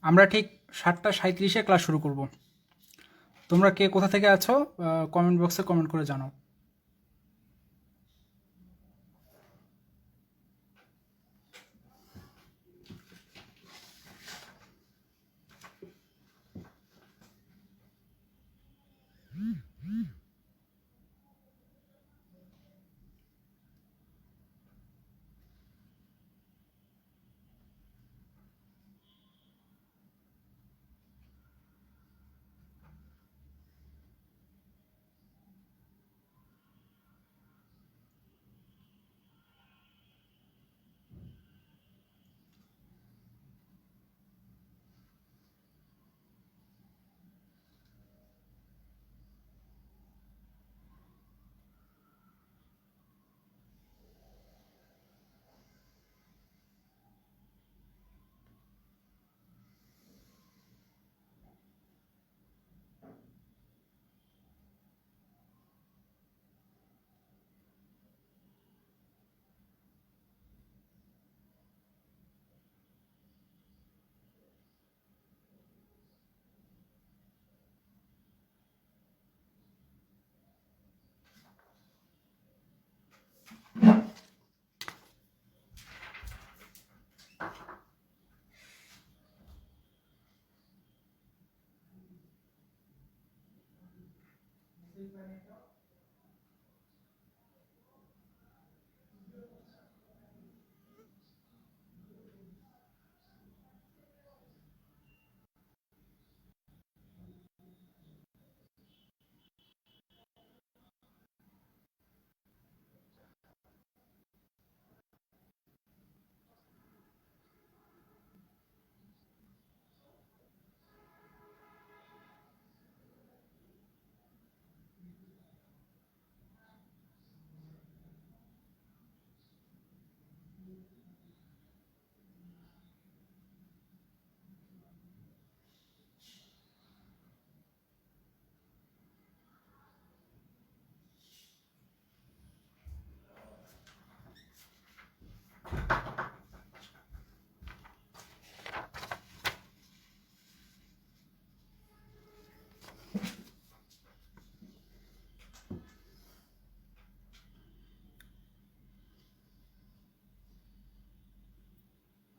আমরা ঠিক 7:37-এ ক্লাস শুরু করব। তোমরা কে কোথা থেকে আছো কমেন্ট বক্সে কমেন্ট করে জানাও।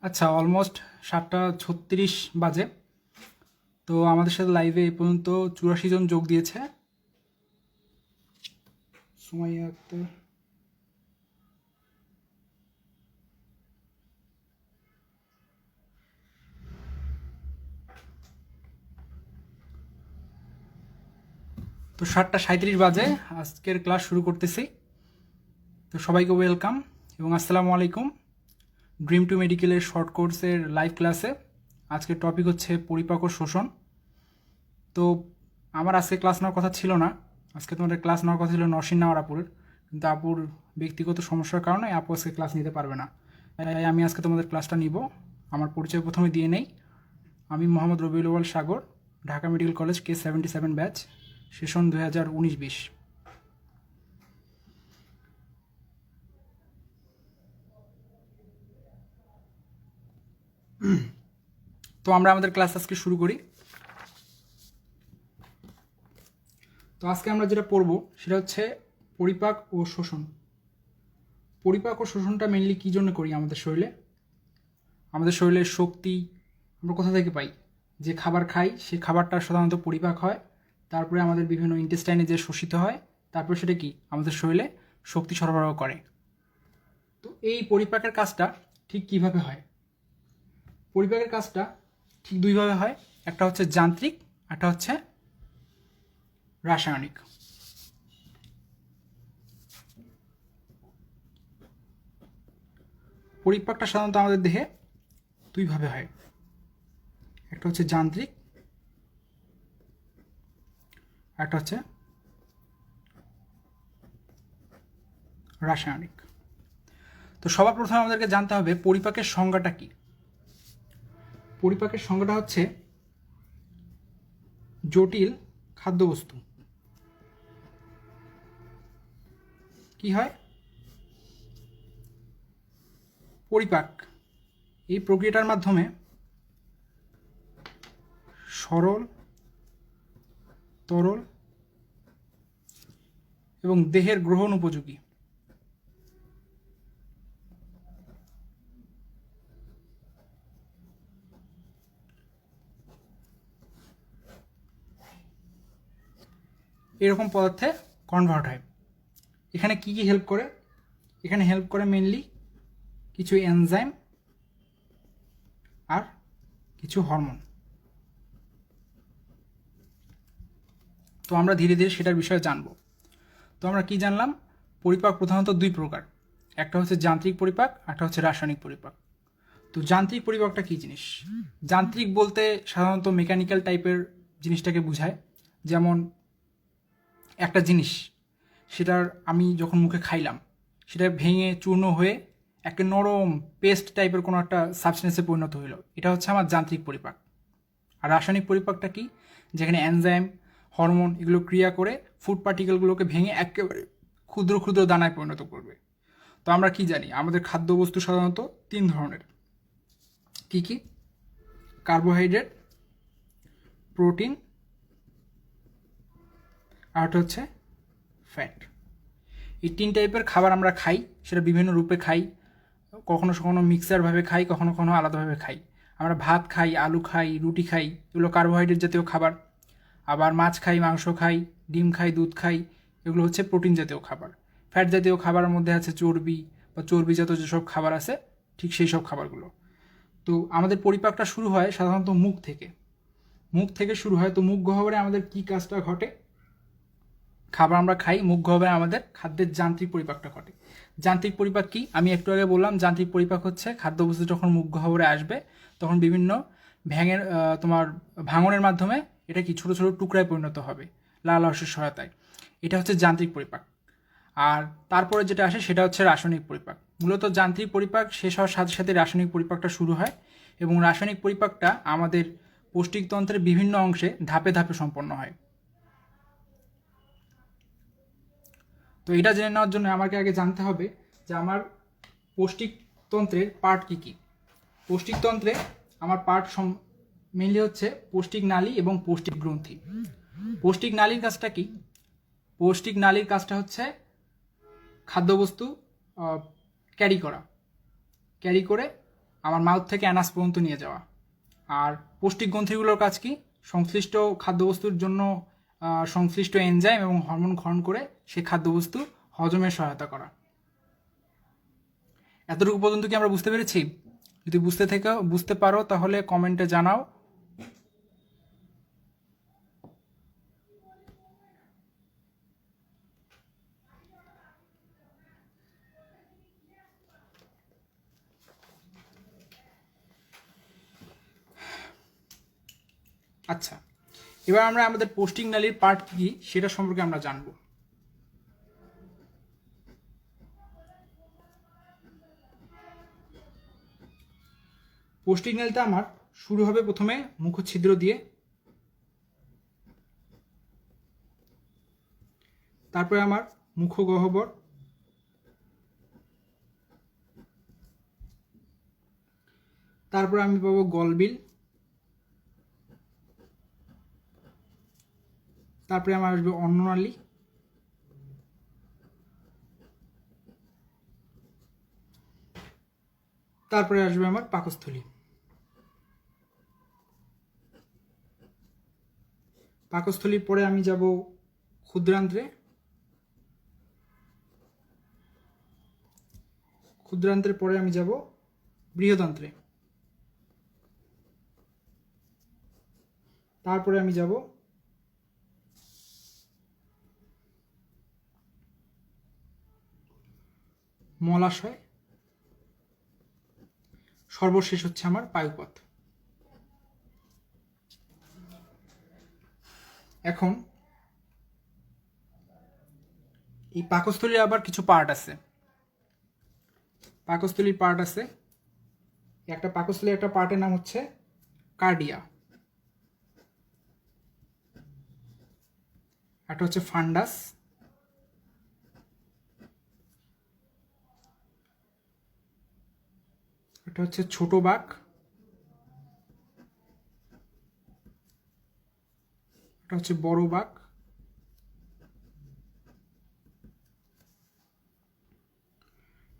আচ্ছা, অলমোস্ট 7:36 বাজে। তো আমাদের সাথে লাইভে এই পর্যন্ত 84 জন যোগ দিয়েছে। সুমাইয়া আক্তার, তো 7:37 বাজে আজকের ক্লাস শুরু করতেছি। তো সবাইকে ওয়েলকাম এবং আসসালামু আলাইকুম ড্রিম টু মেডিকেলের শর্ট কোর্সের লাইভ ক্লাসে। আজকের টপিক হচ্ছে পরিপাক ও শোষণ। তো আমার আজকে ক্লাস নেওয়ার কথা ছিল না, আজকে তোমাদের ক্লাস নেওয়ার কথা ছিল নরসিং নেওয়ার আপুর, কিন্তু আপুর ব্যক্তিগত সমস্যার কারণে আপু আজকে ক্লাস নিতে পারবে না। তাই আমি আজকে তোমাদের ক্লাসটা নিব। আমার পরিচয় প্রথমে দিয়ে নেই। আমি Mohammad Rabiul Awal Sagar, Dhaka medical college K77 batch, session 2019-20। তো আমরা আমাদের ক্লাস আজকে শুরু করি। তো আজকে আমরা যেটা পড়ব সেটা হচ্ছে পরিপাক ও শোষণ। পরিপাক ও শোষণটা মেনলি কী জন্য করি আমাদের শরীরে? আমাদের শরীরের শক্তি আমরা কোথা থেকে পাই? যে খাবার খাই সেই খাবারটা সাধারণত পরিপাক হয়, তারপরে আমাদের বিভিন্ন ইন্টেস্টাইনে যে শোষিত হয়, তারপরে সেটা কি আমাদের শরীরে শক্তি সরবরাহ করে। তো এই পরিপাকের কাজটা ঠিক কিভাবে হয়? পরিপাকের কাজটা ঠিক দুইভাবে হয়, একটা হচ্ছে যান্ত্রিক, একটা হচ্ছে রাসায়নিক। পরিপাকটা সাধারণত আমাদের দেহে দুইভাবে হয়, একটা হচ্ছে যান্ত্রিক, একটা হচ্ছে রাসায়নিক। তো সবার প্রথমে আমাদেরকে জানতে হবে পরিপাকের সংজ্ঞাটা কি। পরিপাকের সংজ্ঞাটা হচ্ছে জটিল খাদ্যবস্তু কি হয়? পরিপাক এই প্রক্রিয়াটার মাধ্যমে সরল, তরল এবং দেহের গ্রহণ উপযোগী। এরকম পদার্থে কনভার্ট হয়। এখানে কি কি হেল্প করে? এখানে হেল্প করে মেনলি কিছু এনজাইম আর কিছু হরমোন। তো আমরা ধীরে ধীরে সেটার বিষয়ে জানব। তো আমরা কি জানলাম? পরিপাক প্রধানত দুই প্রকার, একটা হচ্ছে যান্ত্রিক পরিপাক, একটা হচ্ছে রাসায়নিক পরিপাক। তো যান্ত্রিক পরিপাকটা কী জিনিস? যান্ত্রিক বলতে সাধারণত মেকানিক্যাল টাইপের জিনিসটাকে বোঝায়। যেমন একটা জিনিস, সেটার আমি যখন মুখে খাইলাম, সেটা ভেঙে চূর্ণ হয়ে একটা নরম পেস্ট টাইপের কোনো একটা সাবস্টেন্সে পরিণত হইল, এটা হচ্ছে আমার যান্ত্রিক পরিপাক। আর রাসায়নিক পরিপাকটা কি? যেখানে এনজাইম, হরমোন এগুলো ক্রিয়া করে ফুড পার্টিকেলগুলোকে ভেঙে একেবারে ক্ষুদ্র ক্ষুদ্র দানায় পরিণত করবে। তো আমরা কি জানি? আমাদের খাদ্যবস্তু সাধারণত তিন ধরনের। কি কি? কার্বোহাইড্রেট, প্রোটিন, আর হচ্ছে ফ্যাট। এই তিন টাইপের খাবার আমরা খাই, সেটা বিভিন্ন রূপে খাই। কখনো কখনো মিক্সারভাবে খাই, কখনো কখনো আলাদাভাবে খাই। আমরা ভাত খাই, আলু খাই, রুটি খাই, এগুলো কার্বোহাইড্রেট জাতীয় খাবার। আবার মাছ খাই, মাংস খাই, ডিম খাই, দুধ খাই, এগুলো হচ্ছে প্রোটিন জাতীয় খাবার। ফ্যাট জাতীয় খাবারের মধ্যে আছে চর্বি বা চর্বিজাত যেসব খাবার আছে, ঠিক সেই সব খাবারগুলো। তো আমাদের পরিপাকটা শুরু হয় সাধারণত মুখ থেকে। মুখ থেকে শুরু হয়। তো মুখ গহ্বরে আমাদের কি কাজটা ঘটে? খাবার আমরা খাই, মুখ গহ্বরে আমাদের খাদ্যের যান্ত্রিক পরিপাকটা ঘটে। যান্ত্রিক পরিপাক কি? আমি একটু আগে বললাম, যান্ত্রিক পরিপাক হচ্ছে খাদ্যবস্তু যখন মুখ গহ্বরে আসবে, তখন বিভিন্ন ভাঙনের মাধ্যমে এটা কি ছোটো ছোটো টুকরায় পরিণত হবে লালারসের সহায়তায়। এটা হচ্ছে যান্ত্রিক পরিপাক। আর তারপরে যেটা আসে সেটা হচ্ছে রাসায়নিক পরিপাক। মূলত যান্ত্রিক পরিপাক শেষ হওয়ার সাথে সাথে রাসায়নিক পরিপাকটা শুরু হয়, এবং রাসায়নিক পরিপাকটা আমাদের পৌষ্টিকতন্ত্রের বিভিন্ন অংশে ধাপে ধাপে সম্পন্ন হয়। তো এটা জেনে নেওয়ার জন্য আমাকে আগে জানতে হবে যে আমার পৌষ্টিকতন্ত্রের পার্ট কী কী। পৌষ্টিকতন্ত্রে আমার পার্ট মেনলি হচ্ছে পৌষ্টিক নালী এবং পৌষ্টিক গ্রন্থি। পৌষ্টিক নালীর কাজটা কি? পৌষ্টিক নালীর কাজটা হচ্ছে খাদ্যবস্তু ক্যারি করে আমার মাউথ থেকে অ্যানাস পর্যন্ত নিয়ে যাওয়া। আর পৌষ্টিক গ্রন্থিগুলোর কাজ কি? সংশ্লিষ্ট খাদ্যবস্তুর জন্য সংশ্লিষ্ট এনজাইম এবং হরমোন ক্ষরণ করে সেই খাদ্যবস্তু হজমের সহায়তা করা। এতটুকু পর্যন্ত কি আমরা বুঝতে পেরেছি? যদি বুঝতে পারো তাহলে কমেন্টে জানাও। আচ্ছা, এবার আমরা আমাদের পৌষ্টিক নালীর পার্ট কি সেটা সম্পর্কে আমরা জানব। পৌষ্টিক নালীটা আমার শুরু হবে প্রথমে মুখচ্ছিদ্র দিয়ে, তারপরে আমার মুখগহ্বর, তারপরে আমি পাবো গলবিল, তারপরে আমার আসবে অন্ননালী, তারপরে আসবে আমার পাকস্থলী। পাকস্থলীর পরে আমি যাব ক্ষুদ্রান্ত্রে, ক্ষুদ্রান্ত্রের পরে আমি যাব বৃহদান্ত্রে, তারপরে আমি যাব মলাশয়, সর্বশেষ হচ্ছে আমার পায়ুপথ। এখন এই পাকস্থলীর আবার কিছু পার্ট আছে। পাকস্থলীর পার্ট আছে, একটা পাকস্থলীর একটা পার্টের নাম হচ্ছে কার্ডিয়া, একটা হচ্ছে ফান্ডাস, একটা হচ্ছে ছোট বাক, এটা হচ্ছে বড় বাক,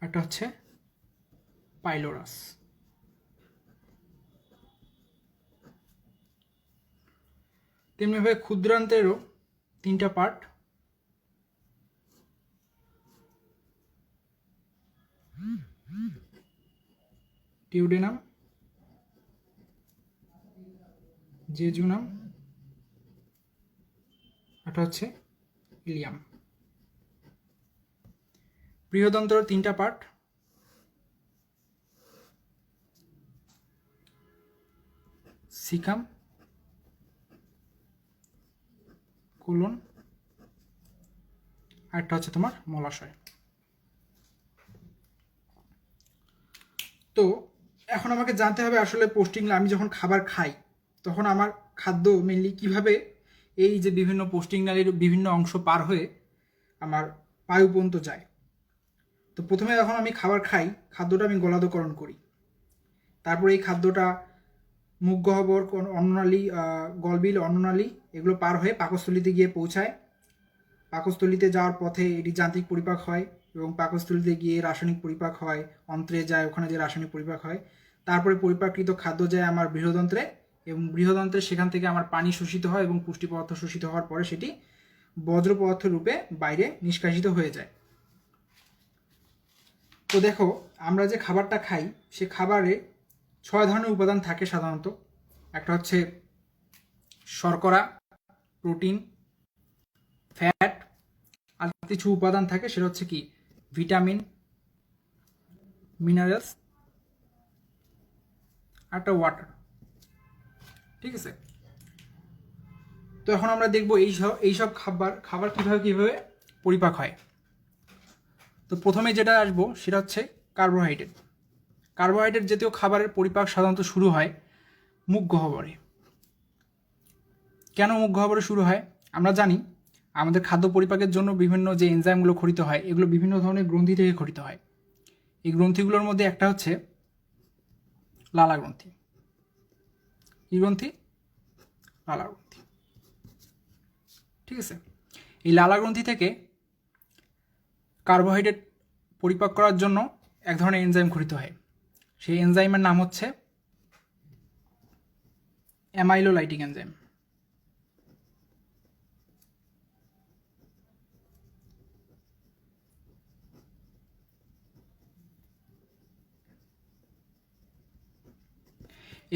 এটা হচ্ছে পাইলোরাস। তেমনিভাবে ক্ষুদ্রান্তেরও 3টা পার্ট, টিউডেনাম, জেজুনাম, এটা হচ্ছে ইলিয়াম। বৃহদন্ত্র 3টা পার্ট, সিকাম, কোলন, আর একটা হচ্ছে তোমার মলাশয়। তো এখন আমাকে জানতে হবে আসলে পোস্টিং, আমি যখন খাবার খাই তখন আমার খাদ্য মেনলি কিভাবে এই যে বিভিন্ন পোস্টিং নালীর বিভিন্ন অংশ পার হয়ে আমার পায়ু পর্যন্ত যায়। তো প্রথমে যখন আমি খাবার খাই, খাদ্যটা আমি গলাধঃকরণ করি, তারপরে এই খাদ্যটা মুখ গহ্বর, অন্ননালী, গলবিল, অন্ননালী এগুলো পার হয়ে পাকস্থলিতে গিয়ে পৌঁছায়। পাকস্থলিতে যাওয়ার পথে এটি যান্ত্রিক পরিপাক হয় এবং পাকস্থলিতে গিয়ে রাসায়নিক পরিপাক হয়, অন্ত্রে যায়, ওখানে যে রাসায়নিক পরিপাক হয়। তারপরে পরিপাকৃত খাদ্য যায় আমার বৃহদন্ত্রে, এবং বৃহদন্ত্রে সেখান থেকে আমার পানি শোষিত হয় এবং পুষ্টি পদার্থ শোষিত হওয়ার পরে সেটি বজ্র পদার্থ রূপে বাইরে নিষ্কাশিত হয়ে যায়। তো দেখো, আমরা যে খাবারটা খাই সে খাবারে 6 ধরনের উপাদান থাকে সাধারণত। একটা হচ্ছে শর্করা, প্রোটিন, ফ্যাট, আর কিছু উপাদান থাকে, সেটা হচ্ছে কি ভিটামিন, মিনারেলস, আর একটা ওয়াটার। ঠিক আছে, তো এখন আমরা দেখব এইসব খাবার কিভাবে পরিপাক হয়। তো প্রথমে যেটা আসবো সেটা হচ্ছে কার্বোহাইড্রেট। কার্বোহাইড্রেট জাতীয় খাবারের পরিপাক সাধারণত শুরু হয় মুখ গহ্বরে। কেন মুখ গহ্বরে শুরু হয়? আমরা জানি আমাদের খাদ্য পরিপাকের জন্য বিভিন্ন যে এনজাইমগুলো খরিত হয় এগুলো বিভিন্ন ধরনের গ্রন্থি থেকে খরিত হয়। এই গ্রন্থিগুলোর মধ্যে একটা হচ্ছে লালা গ্রন্থি। কি গ্রন্থি? লালা গ্রন্থি। ঠিক আছে, এই লালা গ্রন্থি থেকে কার্বোহাইড্রেট পরিপাক করার জন্য এক ধরনের এনজাইম খরিত হয়। সেই এনজাইমের নাম হচ্ছে অ্যামাইলোলাইটিক এনজাইম।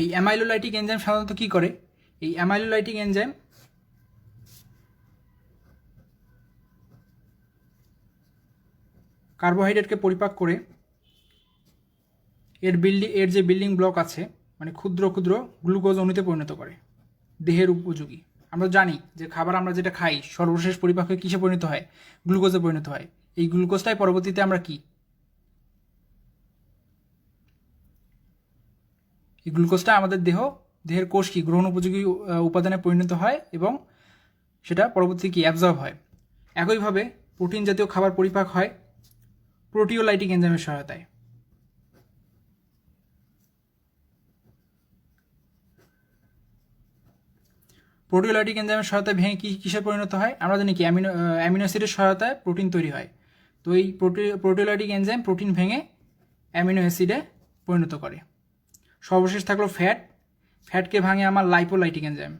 এই অ্যামাইলোলাইটিক এনজাইম সাধারণত কি করে? এই অ্যামাইলোলাইটিক এনজাইম কার্বোহাইড্রেটকে পরিপাক করে এর যে বিল্ডিং ব্লক আছে, মানে ক্ষুদ্র ক্ষুদ্র গ্লুকোজ অণুতে পরিণত করে, দেহের উপযোগী। আমরা জানি যে খাবার আমরা যেটা খাই সর্বশেষ পরিপাক হয়ে কিসে পরিণত হয়? গ্লুকোজে পরিণত হয়। এই গ্লুকোজটাই পরবর্তীতে আমরা কি, এই গ্লুকোজটা আমাদের দেহের কোষ কি গ্রহণ উপযোগী উপাদানে পরিণত হয় এবং সেটা পরবর্তীতে কি অ্যাবজর্ব হয়। একইভাবে প্রোটিন জাতীয় খাবার পরিপাক হয় প্রোটিওলাইটিক এনজাইমের সহায়তায়। প্রোটিওলাইটিক এনজাইমের সহায়তায় ভেঙে কিসে পরিণত হয়? আমরা জানি কি অ্যামিনো অ্যাসিডের সহায়তায় প্রোটিন তৈরি হয়। তো এই প্রোটিওলাইটিক এনজাইম প্রোটিন ভেঙে অ্যামিনো অ্যাসিডে পরিণত করে। সর্বশেষ থাকলো ফ্যাট। ফ্যাটকে ভাঙে আমার লাইপোলাইটিক এনজাইম।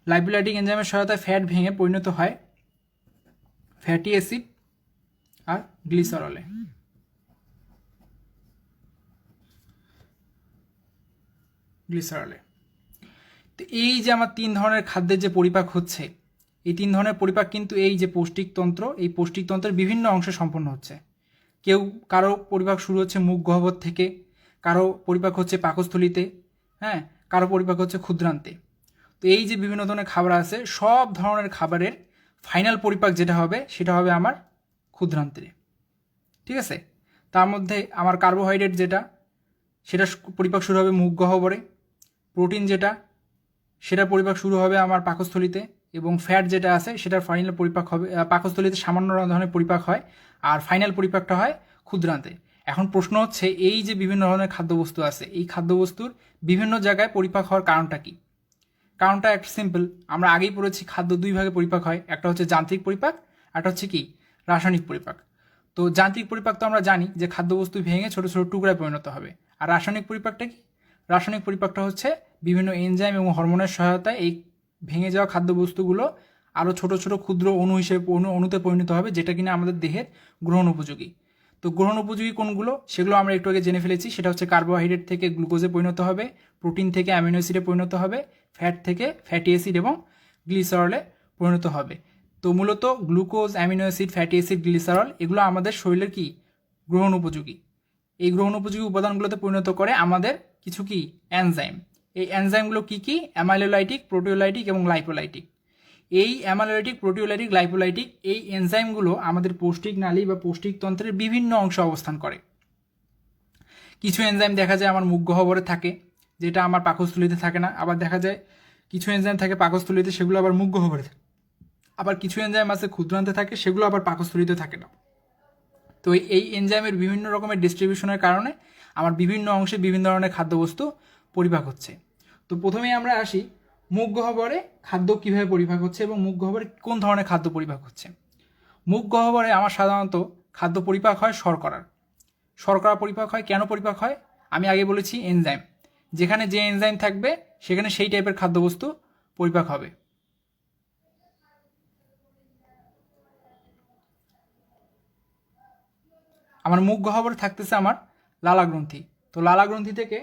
লাইপোলাইটিক এনজাইমের সহায়তায় ফ্যাট ভেঙে পরিণত হয় ফ্যাটি অ্যাসিড আর গ্লিসারলে। তো এই যে আমার 3 ধরনের খাদ্যের যে পরিপাক হচ্ছে, এই 3 ধরনের পরিপাক কিন্তু এই যে পৌষ্টিকতন্ত্র, এই পৌষ্টিকতন্ত্রের বিভিন্ন অংশে সম্পন্ন হচ্ছে। কারো পরিপাক শুরু হচ্ছে মুখ গহ্বর থেকে, কারো পরিপাক হচ্ছে পাকস্থলিতে, হ্যাঁ, কারো পরিপাক হচ্ছে ক্ষুদ্রান্তে। তো এই যে বিভিন্ন ধরনের খাবার আছে, সব ধরনের খাবারের ফাইনাল পরিপাক যেটা হবে সেটা হবে আমার ক্ষুদ্রান্তে। ঠিক আছে, তার মধ্যে আমার কার্বোহাইড্রেট যেটা, সেটা পরিপাক শুরু হবে মুখ গহ্বরে। প্রোটিন যেটা, সেটার পরিপাক শুরু হবে আমার পাকস্থলিতে, এবং ফ্যাট যেটা আছে সেটার ফাইনাল পরিপাক হবে পাকস্থলিতে, সামান্য ধরনের পরিপাক হয়, আর ফাইনাল পরিপাকটা হয় ক্ষুদ্রান্তে। এখন প্রশ্ন হচ্ছে এই যে বিভিন্ন ধরনের খাদ্যবস্তু আছে, এই খাদ্যবস্তুর বিভিন্ন জায়গায় পরিপাক হওয়ার কারণটা কি? কারণটা একটা সিম্পল, আমরা আগেই পড়েছি খাদ্য দুই ভাগে পরিপাক হয়, একটা হচ্ছে যান্ত্রিক পরিপাক, একটা হচ্ছে কি রাসায়নিক পরিপাক। তো যান্ত্রিক পরিপাক তো আমরা জানি যে খাদ্যবস্তু ভেঙে ছোট ছোট টুকরায় পরিণত হবে। আর রাসায়নিক পরিপাকটা কি? রাসায়নিক পরিপাকটা হচ্ছে বিভিন্ন এনজাইম এবং হরমোনের সহায়তায় এই ভেঙে যাওয়া খাদ্যবস্তুগুলো আরও ছোট ছোট ক্ষুদ্র অণু হিসেবে অণুতে পরিণত হবে, যেটা কিনা আমাদের দেহের গ্রহণ উপযোগী। তো গ্রহণ উপযোগী কোনগুলো সেগুলো আমরা একটু আগে জেনে ফেলেছি, সেটা হচ্ছে কার্বোহাইড্রেট থেকে গ্লুকোজে পরিণত হবে, প্রোটিন থেকে অ্যামিনো অ্যাসিডে পরিণত হবে, ফ্যাট থেকে ফ্যাটি অ্যাসিড এবং গ্লিসারলে পরিণত হবে। তো মূলত glucose, amino acid, fatty acid, glycerol এগুলো আমাদের শরীরের কি গ্রহণ উপযোগী। এই গ্রহণ উপযোগী উপাদানগুলোতে পরিণত করে আমাদের কিছু কি এনজাইম। এই এনজাইমগুলো কি কি? অ্যামাইলোলাইটিক, প্রোটিওলাইটিক এবং লাইপোলাইটিক। এই অ্যামাইলোলাইটিক, প্রোটিওলাইটিক, লাইপোলাইটিক এই এনজাইমগুলো আমাদের পৌষ্টিক নালী বা পৌষ্টিকতন্ত্রের বিভিন্ন অংশে অবস্থান করে। কিছু এনজাইম দেখা যায় আমার মুখ গহ্বরে থাকে, যেটা আমার পাকস্থলীতে থাকে না। আবার দেখা যায় কিছু এনজাইম থাকে পাকস্থলীতে, সেগুলো আবার মুখ গহ্বরে থাকে। আবার কিছু এনজাইম আছে ক্ষুদ্রান্তে থাকে, সেগুলো আবার পাকস্থলীতে থাকে না। তো এই এনজাইমের বিভিন্ন রকমের ডিস্ট্রিবিউশনের কারণে আমার বিভিন্ন অংশে বিভিন্ন ধরনের খাদ্যবস্তু পরিপাক হচ্ছে। তো প্রথমেই আমরা আসি মুখ গহ্বরে খাদ্য কিভাবে পরিপাক হচ্ছে এবং মুখ গহ্বরে কোন ধরনের খাদ্য পরিপাক হচ্ছে। মুখ গহ্বরে আমার সাধারণত খাদ্য পরিপাক হয় শর্করার। শর্করা পরিপাক হয়। কেন পরিপাক হয়? আমি আগে বলেছি এনজাইম, যেখানে যে এনজাইম থাকবে সেখানে সেই টাইপের খাদ্যবস্তু পরিপাক হবে। আমার মুখ গহ্বরে থাকতেছে আমার লালাগ্রন্থি। তো লালাগ্রন্থি থেকে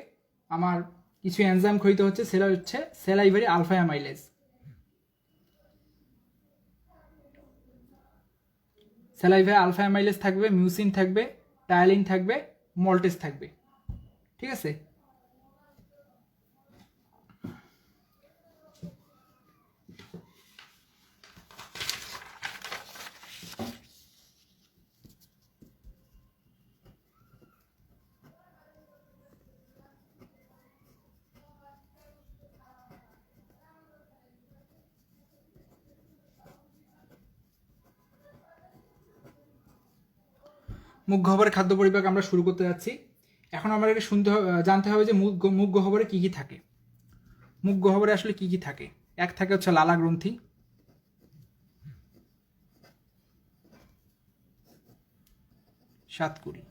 আমার কিছু এনজাইম ক্ষয়িত হচ্ছে, সেটা হচ্ছে salivary alpha amylase. Salivary alpha amylase থাকবে, মিউসিন থাকবে, টায়ালিন থাকবে, মল্টেজ থাকবে। ঠিক আছে? মুখ গহ্বরে খাদ্য পরিপাক আমরা শুরু করতে যাচ্ছি। এখন আমাদেরকে জানতে হবে যে মুখ গহ্বরে কি কি থাকে। মুখ গহ্বরে আসলে কি কি থাকে? এক থাকে হচ্ছে লালা গ্রন্থি, সাতকুড়ি।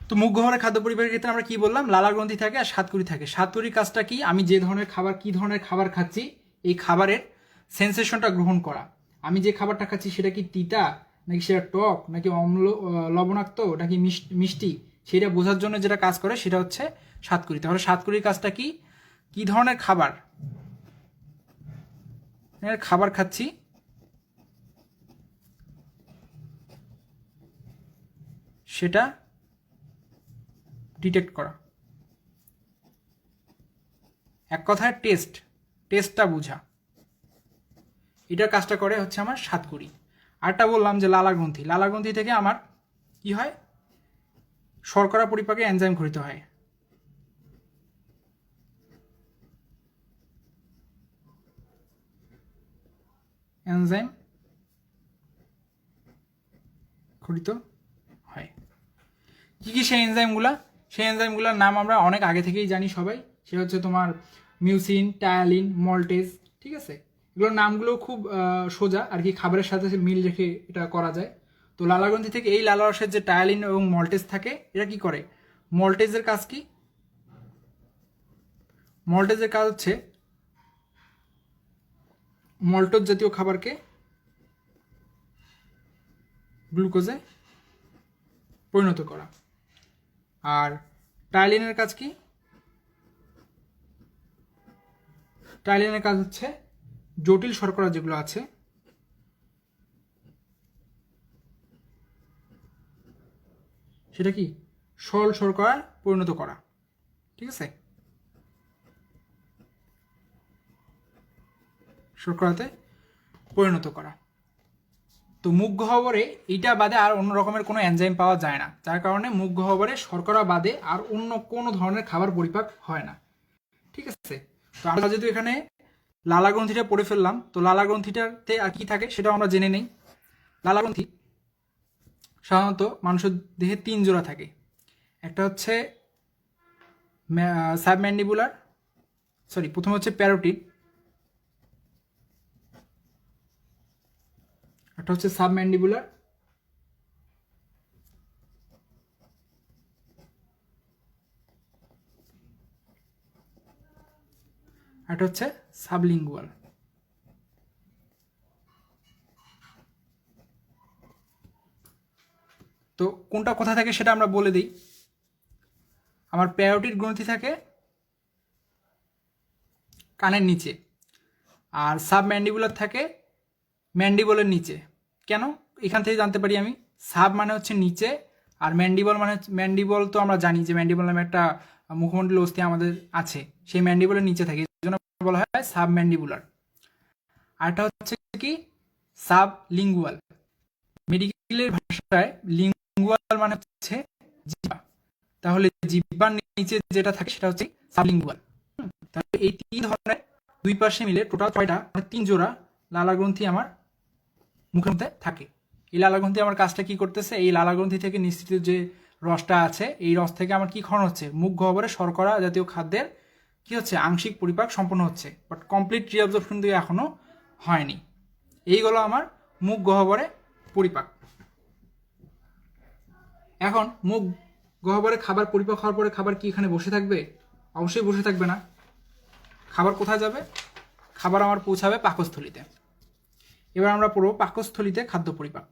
তো মুখ গহ্বরে খাদ্য পরিপাকের ক্ষেত্রে আমরা কি বললাম? লালা গ্রন্থি থাকে আর সাতকুড়ি থাকে। সাতকুড়ির কাজটা কি? আমি যে ধরনের খাবার, কি ধরনের খাবার খাচ্ছি, এই খাবারের সেন্সেশনটা গ্রহণ করা। আমি যে খাবারটা খাচ্ছি সেটা কি তিতা, নাকি সেটা টক, নাকি অম্ল, লবণাক্ত, নাকি মিষ্টি, সেটা বোঝার জন্য যেটা কাজ করে সেটা হচ্ছে সাতকুড়ি। তাহলে সাতকুড়ির কাজটা কি? কি ধরনের খাবার খাবার খাচ্ছি সেটা ডিটেক্ট করা। এক কথায় টেস্টটা বোঝা। এটার কাজটা করে হচ্ছে আমার সাতকুড়ি। আরটা বললাম যে লালাগ্রন্থি। লালাগ্রন্থি থেকে আমার কি হয়? শর্করা পরিপাকে এনজাইম ক্ষরিত হয়। এনজাইম ক্ষরিত হয়। কি কি সেই এনজাইমগুলা? সেই এনজাইমগুলোর নাম আমরা অনেক আগে থেকেই জানি সবাই। সে হচ্ছে তোমার মিউসিন, টায়ালিন, মল্টেজ। ঠিক আছে? এগুলোর নামগুলো খুব সোজা আর কি, খাবারের সাথে মিল রেখে এটা করা যায়। তো লালাগ্রন্থি থেকে এই লালারসের যে টায়ালিন এবং মল্টেজ থাকে, এটা কি করে? মল্টেজের কাজ কি? মল্টেজের কাজ হচ্ছে মল্টজ জাতীয় খাবারকে গ্লুকোজে পরিণত করা। আর টায়ালিনের কাজ কি? টায়ালিনের কাজ হচ্ছে জটিল শর্করা যেগুলো আছে সেটা কি সরল শর্করায় পরিণত করা। ঠিক আছে? শর্করাতে পরিণত করা। তো মুখ গহ্বরে এইটা বাদে আর অন্য রকমের কোনো এনজাইম পাওয়া যায় না, যার কারণে মুখ গহ্বরে শর্করা বাদে আর অন্য কোনো ধরনের খাবার পরিপাক হয় না। ঠিক আছে, তো আমরা যেহেতু এখানে লালা গ্রন্থিটা পড়ে ফেললাম, তো লালা গ্রন্থিটাতে আর কি থাকে সেটাও আমরা জেনে নেই। লালা গ্রন্থি সাধারণত মানুষের দেহে 3 জোড়া থাকে। একটা হচ্ছে সাবম্যান্ডিবুলার, প্রথমে হচ্ছে প্যারোটিড, একটা হচ্ছে সাবম্যান্ডিবুলার, একটা হচ্ছে সাবলিঙ্গুয়াল। তো কোনটা কোথা থাকে সেটা আমরা বলে দিই। আমার প্যারোটিড গ্রন্থি থাকে কানের নিচে, আর সাবম্যান্ডিবুলার থাকে ম্যান্ডিবলের নিচে। কেন, এখান থেকে জানতে পারি আমি। সাব মানে হচ্ছে নিচে, আর ম্যান্ডিবল মানে ম্যান্ডিবল তো আমরা জানি যে ম্যান্ডিবল নামে একটা মুখমণ্ডল অস্থি আমাদের আছে, সেই ম্যান্ডিবলের নিচে থাকে, এই জন্য বলা হয় সাব ম্যান্ডিবুলার। আরটা হচ্ছে কি সাব লিঙ্গুয়াল। মেডিকেলের ভাষায় লিঙ্গুয়াল মানে হচ্ছে জিহ্বা, তাহলে জিহ্বার নিচে যেটা থাকে সেটা হচ্ছে সাবলিঙ্গুয়াল। তাহলে এই 3 ধরনের দুই পাশে মিলে টোটাল 6টা মানে 3 জোড়া লালা গ্রন্থি আমার মুখের মধ্যে থাকে। এই লালা গ্রন্থি আমার কাজটা কি করতেছে, এই লালা গ্রন্থি থেকে নিঃসৃত যে রসটা আছে, এই রস থেকে আমার কি ক্ষরণ হচ্ছে, মুখ গহ্বরে শর্করা জাতীয় খাদ্যের কি হচ্ছে আংশিক পরিপাক সম্পন্ন হচ্ছে, বাট কমপ্লিট রিঅ্যাবজর্পশন দিয়ে এখনো হয়নি। এইগুলো আমার মুখ গহ্বরে পরিপাক। এখন মুখ গহ্বরে খাবার পরিপাক হওয়ার পরে খাবার কি এখানে বসে থাকবে? অবশ্যই বসে থাকবে না। খাবার কোথায় যাবে? খাবার আমার পৌঁছাবে পাকস্থলীতে। এবার আমরা পড়ব পাকস্থলীতে খাদ্য পরিপাক।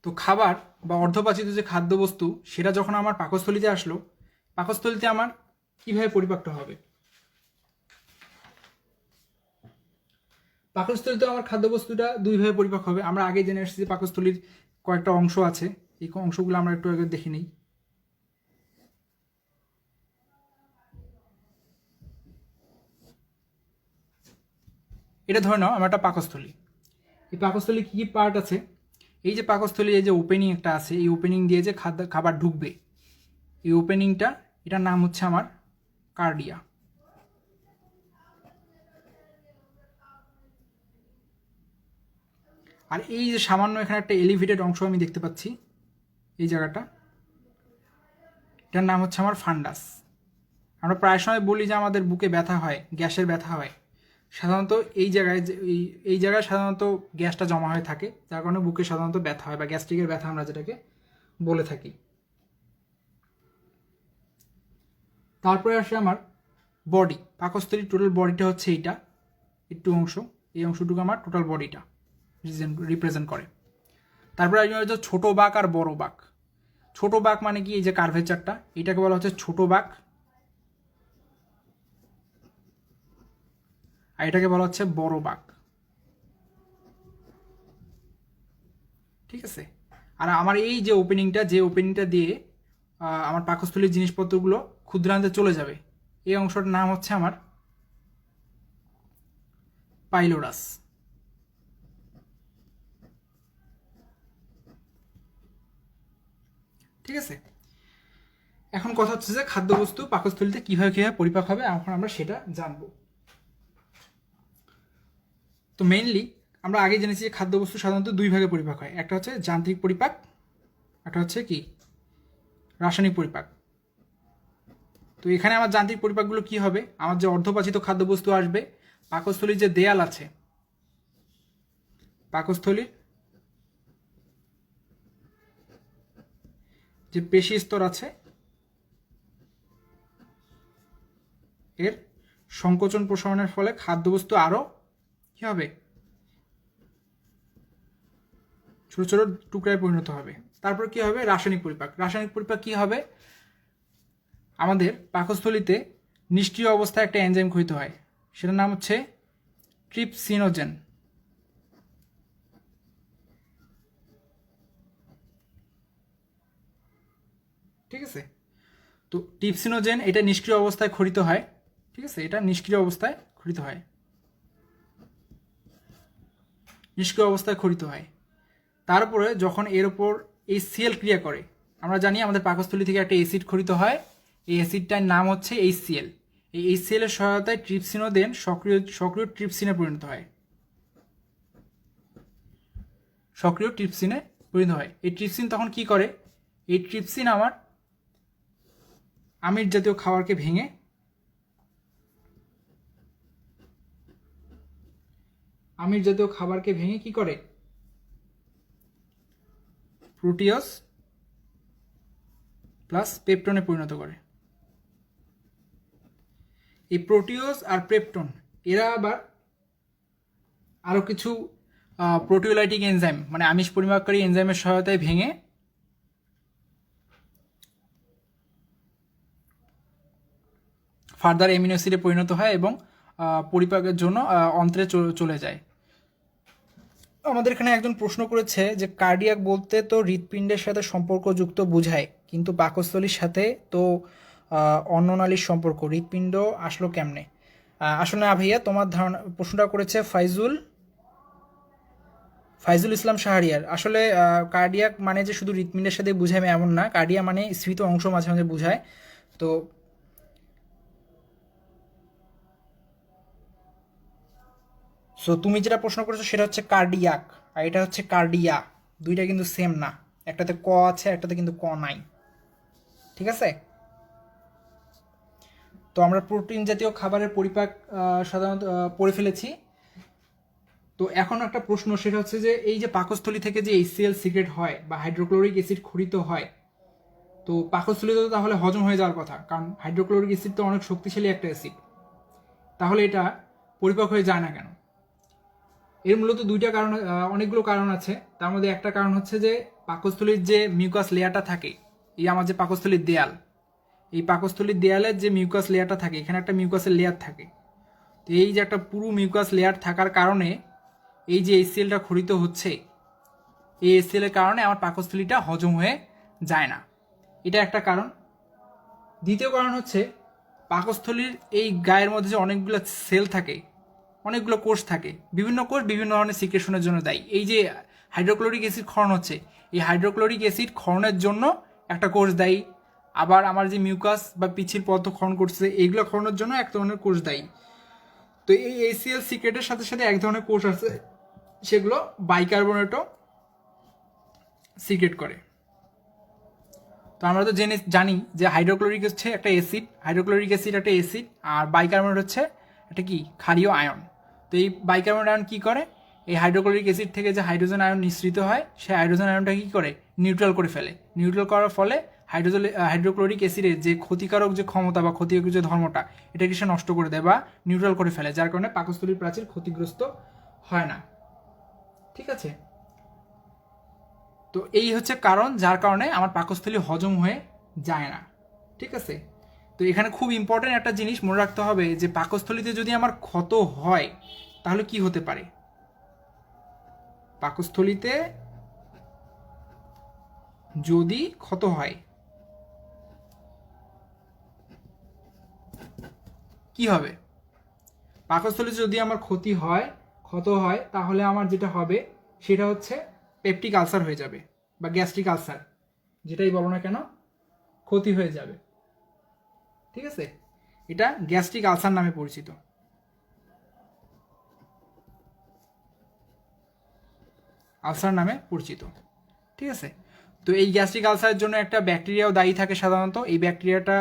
তো খাবার বা অর্ধপাচিত যে খাদ্যবস্তু সেটা যখন আমার পাকস্থলীতে আসলো, পাকস্থলীতে আমার কিভাবে পরিপাকটা হবে? পাকস্থলীতে আমার খাদ্যবস্তুটা দুইভাবে পরিপাক হবে। আমরা আগে জেনে এসেছি পাকস্থলীর কয়েকটা অংশ আছে, এই অংশগুলো আমরা একটু আগে দেখে নিই। এটা ধরে নাও আমার একটা পাকস্থলী। এই পাকস্থলী কি কি পার্ট আছে? এই যে পাকস্থলী, এই যে ওপেনিং একটা আছে, এই ওপেনিং দিয়ে যে খাবার ঢুকবে, এই ওপেনিংটা, এটার নাম হচ্ছে আমার কার্ডিয়া। আর এই যে সামান্য এখানে একটা এলিভেটেড অংশ আমি দেখতে পাচ্ছি, এই জায়গাটা, এটার নাম হচ্ছে আমার ফান্ডাস। আমরা প্রায় সময় বলি যে আমাদের বুকে ব্যথা হয়, গ্যাসের ব্যথা হয়, সাধারণত এই জায়গায় এই জায়গায় সাধারণত গ্যাসটা জমা হয়ে থাকে, যার কারণে বুকে সাধারণত ব্যথা হয় বা গ্যাস্ট্রিকের ব্যথা আমরা যেটাকে বলে থাকি। তারপরে আসে আমার বডি। পাকস্থলীর টোটাল বডিটা হচ্ছে এইটা, একটু অংশ, এই অংশটুকু আমার টোটাল বডিটা রিপ্রেজেন্ট করে। তারপরে আসবে ছোট বাক আর বড় বাক। ছোট বাক মানে কি, এই যে কার্ভেচারটা, এটাকে বলা হচ্ছে ছোট বাক, আর এটাকে বলা হচ্ছে বড় বাক। ঠিক আছে, আর আমার এই যে ওপেনিংটা, যে ওপেনিংটা দিয়ে আমার পাকস্থলীর জিনিসপত্রগুলো ক্ষুদ্রান্তে চলে যাবে, এই অংশটার নাম হচ্ছে আমার পাইলোরাস। ঠিক আছে, এখন কথা হচ্ছে যে খাদ্যবস্তু পাকস্থলীতে কিভাবে কিভাবে পরিপাক হবে, এখন আমরা সেটা জানবো। তো মেইনলি আমরা আগে জেনেছি যে খাদ্যবস্তু সাধারণত দুই ভাগে পরিপাক হয়, একটা হচ্ছে যান্ত্রিক পরিপাক, একটা হচ্ছে কি রাসায়নিক পরিপাক। তো এখানে আমার যান্ত্রিক পরিপাকগুলো কি হবে? আমার যে অর্ধপাচিত খাদ্যবস্তু আসবে, পাকস্থলীর যে দেয়াল আছে, পাকস্থলীর যে পেশি স্তর আছে, এর সংকোচন প্রসারণের ফলে খাদ্যবস্তু আরও কি হবে, ছোট ছোট টুকরায় পরিণত হবে। তারপর কি হবে? রাসায়নিক পরিপাক। রাসায়নিক পরিপাক কি হবে? আমাদের পাকস্থলীতে নিষ্ক্রিয় অবস্থায় একটা এনজাইম ক্ষয়িত হয়, সেটার নাম হচ্ছে ট্রিপসিনোজেন। ঠিক আছে, তো ট্রিপসিনোজেন এটা নিষ্ক্রিয় অবস্থায় ক্ষরিত হয়, ঠিক আছে, এটা নিষ্ক্রিয় অবস্থায় ক্ষরিত হয়, নিষ্ক্রিয় অবস্থায় ক্ষরিত হয়। তারপরে যখন এর উপর HCl ক্রিয়া করে, আমরা জানি আমাদের পাকস্থলী থেকে একটা অ্যাসিড ক্ষরিত হয়, এই অ্যাসিডটার নাম হচ্ছে HCl। এই HCl এর সহায়তায় ট্রিপসিনোজেন সক্রিয় ট্রিপসিনে পরিণত হয়, সক্রিয় ট্রিপসিনে পরিণত হয়। এই ট্রিপসিন তখন কি করে, এই ট্রিপসিন আমার আমিষ জাতীয় খাবারকে ভেঙে কি করে, প্রোটিওজ প্লাস পেপটনে পরিণত করে। এই প্রোটিওজ আর পেপটন এরা আবার আরও কিছু প্রোটিওলাইটিক এনজাইম মানে আমিষ পরিমাপকারী এনজাইমের সহায়তায় ভেঙে ফার্দার অ্যামিনো অ্যাসিডে পরিণত হয় এবং পরিপাকের জন্য অন্ত্রে চলে যায়। আমাদের এখানে একজন প্রশ্ন করেছে যে কার্ডিয়াক বলতে তো হৃৎপিণ্ডের সাথে সম্পর্কযুক্ত বোঝায়, কিন্তু পাকস্থলীর সাথে তো অন্ননালীর সম্পর্ক, হৃৎপিণ্ড আসলো কেমনে? আসলে না ভাইয়া, তোমার ধারণা, প্রশ্নটা করেছে ফাইজুল ইসলাম শাহরিয়ার। আসলে কার্ডিয়াক মানে যে শুধু হৃৎপিণ্ডের সাথে বুঝায় এমন না, কার্ডিয়া মানে স্ফীত অংশ মাঝে মাঝে বুঝায়। তো তুমি যেটা প্রশ্ন করেছো সেটা হচ্ছে কার্ডিয়াক, আর এটা হচ্ছে কার্ডিয়া, দুইটা কিন্তু সেম না, একটাতে ক আছে একটাতে কিন্তু ক নাই, ঠিক আছে? তো আমরা প্রোটিন জাতীয় খাবারের পরিপাক সাধারণত পড়ে ফেলেছি। তো এখন একটা প্রশ্ন, সেটা হচ্ছে যে এই যে পাকস্থলী থেকে যে HCl সিক্রেট হয় বা হাইড্রোক্লোরিক অ্যাসিড ক্ষরিত হয়, তো পাকস্থলীতে তো তাহলে হজম হয়ে যাওয়ার কথা, কারণ হাইড্রোক্লোরিক অ্যাসিড তো অনেক শক্তিশালী একটা অ্যাসিড, তাহলে এটা পরিপাক হয়ে যায় না কেন? এর মূলত দুইটা কারণ, অনেকগুলো কারণ আছে। তার মধ্যে একটা কারণ হচ্ছে যে পাকস্থলীর যে মিউকাস লেয়ারটা থাকে, এই আমার যে পাকস্থলীর দেয়াল, এই পাকস্থলীর দেয়ালের যে মিউকাস লেয়ারটা থাকে, এখানে একটা মিউকাসের লেয়ার থাকে। তো এই যে একটা পুরো মিউকাস লেয়ার থাকার কারণে এই যে HClটা ক্ষরিত হচ্ছে, এই HCl এর কারণে আমার পাকস্থলীটা হজম হয়ে যায় না, এটা একটা কারণ। দ্বিতীয় কারণ হচ্ছে পাকস্থলীর এই গায়ের মধ্যে যে অনেকগুলো সেল থাকে, অনেকগুলো কোষ থাকে, বিভিন্ন কোষ বিভিন্ন ধরনের সিক্রেশনের জন্য দায়ী। এই যে হাইড্রোক্লোরিক অ্যাসিড ক্ষরণ হচ্ছে, এই হাইড্রোক্লোরিক অ্যাসিড ক্ষরণের জন্য একটা কোষ দায়ী, আবার আমার যে মিউকাস বা পিচ্ছিল পদার্থ ক্ষরণ করছে এইগুলো ক্ষরণের জন্য এক ধরনের কোষ দায়ী। তো এই HCl সিক্রেটের সাথে সাথে এক ধরনের কোষ আছে, সেগুলো বাইকার্বনেটও সিক্রেট করে। তো আমরা তো জানি যে হাইড্রোক্লোরিক হচ্ছে একটা অ্যাসিড, হাইড্রোক্লোরিক অ্যাসিড একটা অ্যাসিড, আর বাইকার্বনেট হচ্ছে একটা কি ক্ষারীয় আয়ন। তো এই বাইকার্বনেট আয়ন কি করে, এই হাইড্রোক্লোরিক অ্যাসিড থেকে যে হাইড্রোজেন আয়ন নিঃসৃত হয়, সেই হাইড্রোজেন আয়নটা কি করে, নিউট্রাল করে ফেলে। নিউট্রাল করার ফলে হাইড্রোক্লোরিক অ্যাসিডের যে ক্ষতিকারক যে ক্ষমতা বা ক্ষতিকারক যে ধর্মটা, এটাকে সে নষ্ট করে দেয় বা নিউট্রাল করে ফেলে, যার কারণে পাকস্থলীর প্রাচীর ক্ষতিগ্রস্ত হয় না, ঠিক আছে? তো এই হচ্ছে কারণ, যার কারণে আমার পাকস্থলী হজম হয়ে যায় না, ঠিক আছে? তো এখানে খুব ইম্পর্টেন্ট একটা জিনিস মনে রাখতে হবে যে পাকস্থলীতে যদি আমার ক্ষত হয় তাহলে কি হতে পারে। পাকস্থলীতে যদি ক্ষত হয় কি হবে, পাকস্থলীতে যদি আমার ক্ষত হয় তাহলে আমার যেটা হবে সেটা হচ্ছে পেপটিক আলসার হয়ে যাবে বা গ্যাস্ট্রিক আলসার, যেটাই বলো না কেন, ক্ষতি হয়ে যাবে, ঠিক আছে? এটা গ্যাস্ট্রিক আলসার নামে পরিচিত। আলসার নামে পরিচিত, ঠিক আছে? তো এই গ্যাস্ট্রিক আলসারের জন্য একটা ব্যাকটেরিয়াও দায়ী থাকে সাধারণত। এই ব্যাকটেরিয়াটা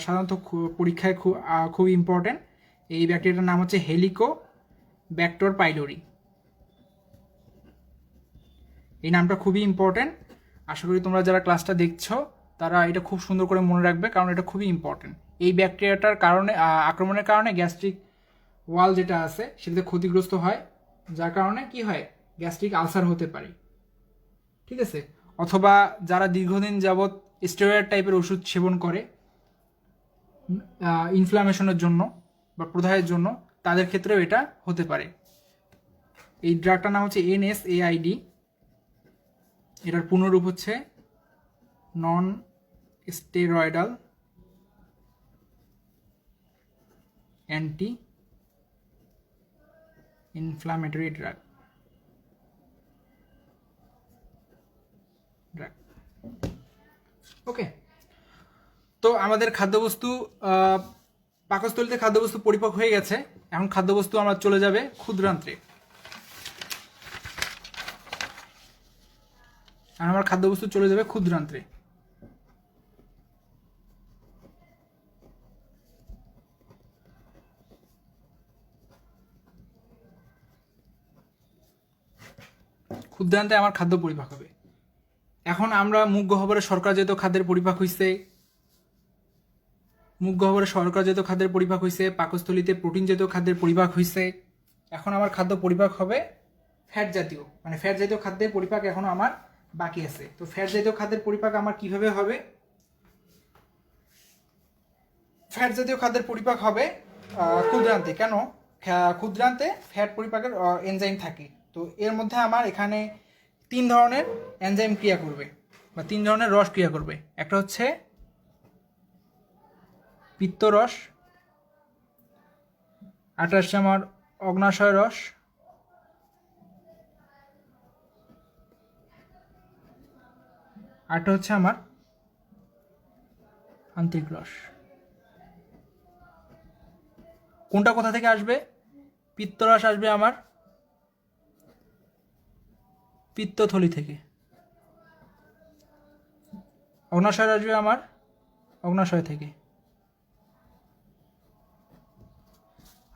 সাধারণত পরীক্ষায় খুব ইম্পর্টেন্ট। এই ব্যাকটেরিয়াটার নাম হচ্ছে হেলিকোব্যাক্টর পাইলোরি। এই নামটা খুবই ইম্পর্টেন্ট, আশা করি তোমরা যারা ক্লাসটা দেখছো তারা এটা খুব সুন্দর করে মনে রাখবে, কারণ এটা খুবই ইম্পর্টেন্ট। এই ব্যাকটেরিয়াটার কারণে আক্রমণের কারণে গ্যাস্ট্রিক ওয়াল যেটা আছে সেটাতে ক্ষতিগ্রস্ত হয়, যার কারণে কি হয়, গ্যাস্ট্রিক আলসার হতে পারে, ঠিক আছে? অথবা যারা দীর্ঘদিন যাবৎ স্টেরয়েড টাইপের ওষুধ সেবন করে ইনফ্লামেশনের জন্য বা প্রদাহের জন্য, তাদের ক্ষেত্রেও এটা হতে পারে। এই ড্রাগটার নাম হচ্ছে NSAID, এটার পূর্ণরূপ হচ্ছে non steroidal anti inflammatory drug. Okay, তো আমাদের খাদ্যবস্তু পাকস্থলীতে খাদ্যবস্তু পরিপাক হয়ে গেছে। এখন খাদ্যবস্তু আমরা চলে যাবে ক্ষুদ্রান্ত্রে। আর আমার খাদ্যবস্তু চলে যাবে ক্ষুদ্রান্ত্রে। ক্ষুদ্রান্তে আমার খাদ্য পরিপাক হবে। এখন আমরা মুখ গহ্বরে শর্করাজাত খাদ্যের পরিপাক হইছে, মুখ গহ্বরে শর্করাজাত খাদ্যের পরিপাক হইছে, পাকস্থলীতে প্রোটিন জাতীয় খাদ্যের পরিপাক হইছে। এখন আমার খাদ্য পরিপাক হবে ফ্যাট জাতীয়, মানে ফ্যাট জাতীয় খাদ্যের পরিপাক এখনো আমার বাকি আছে। তো ফ্যাট জাতীয় খাদ্যের পরিপাক আমার কিভাবে হবে? ফ্যাট জাতীয় খাদ্যের পরিপাক হবে ক্ষুদ্রান্তে। কেন? ক্ষুদ্রান্তে ফ্যাট পরিপাকের এনজাইম থাকে। তো এর মধ্যে আমার এখানে 3 ধরনের এনজাইম ক্রিয়া করবে বা 3 ধরনের রস ক্রিয়া করবে। একটা হচ্ছে পিত্তরস, আরেকটা হচ্ছে আমার অগ্নাশয় রস, আরেকটা হচ্ছে আমার আন্তরিক রস। কোনটা কোথা থেকে আসবে? পিত্তরস আসবে আমার পিত্তথলি থেকে, অগ্নাশয় আসবে আমার অগ্নাশয় থেকে,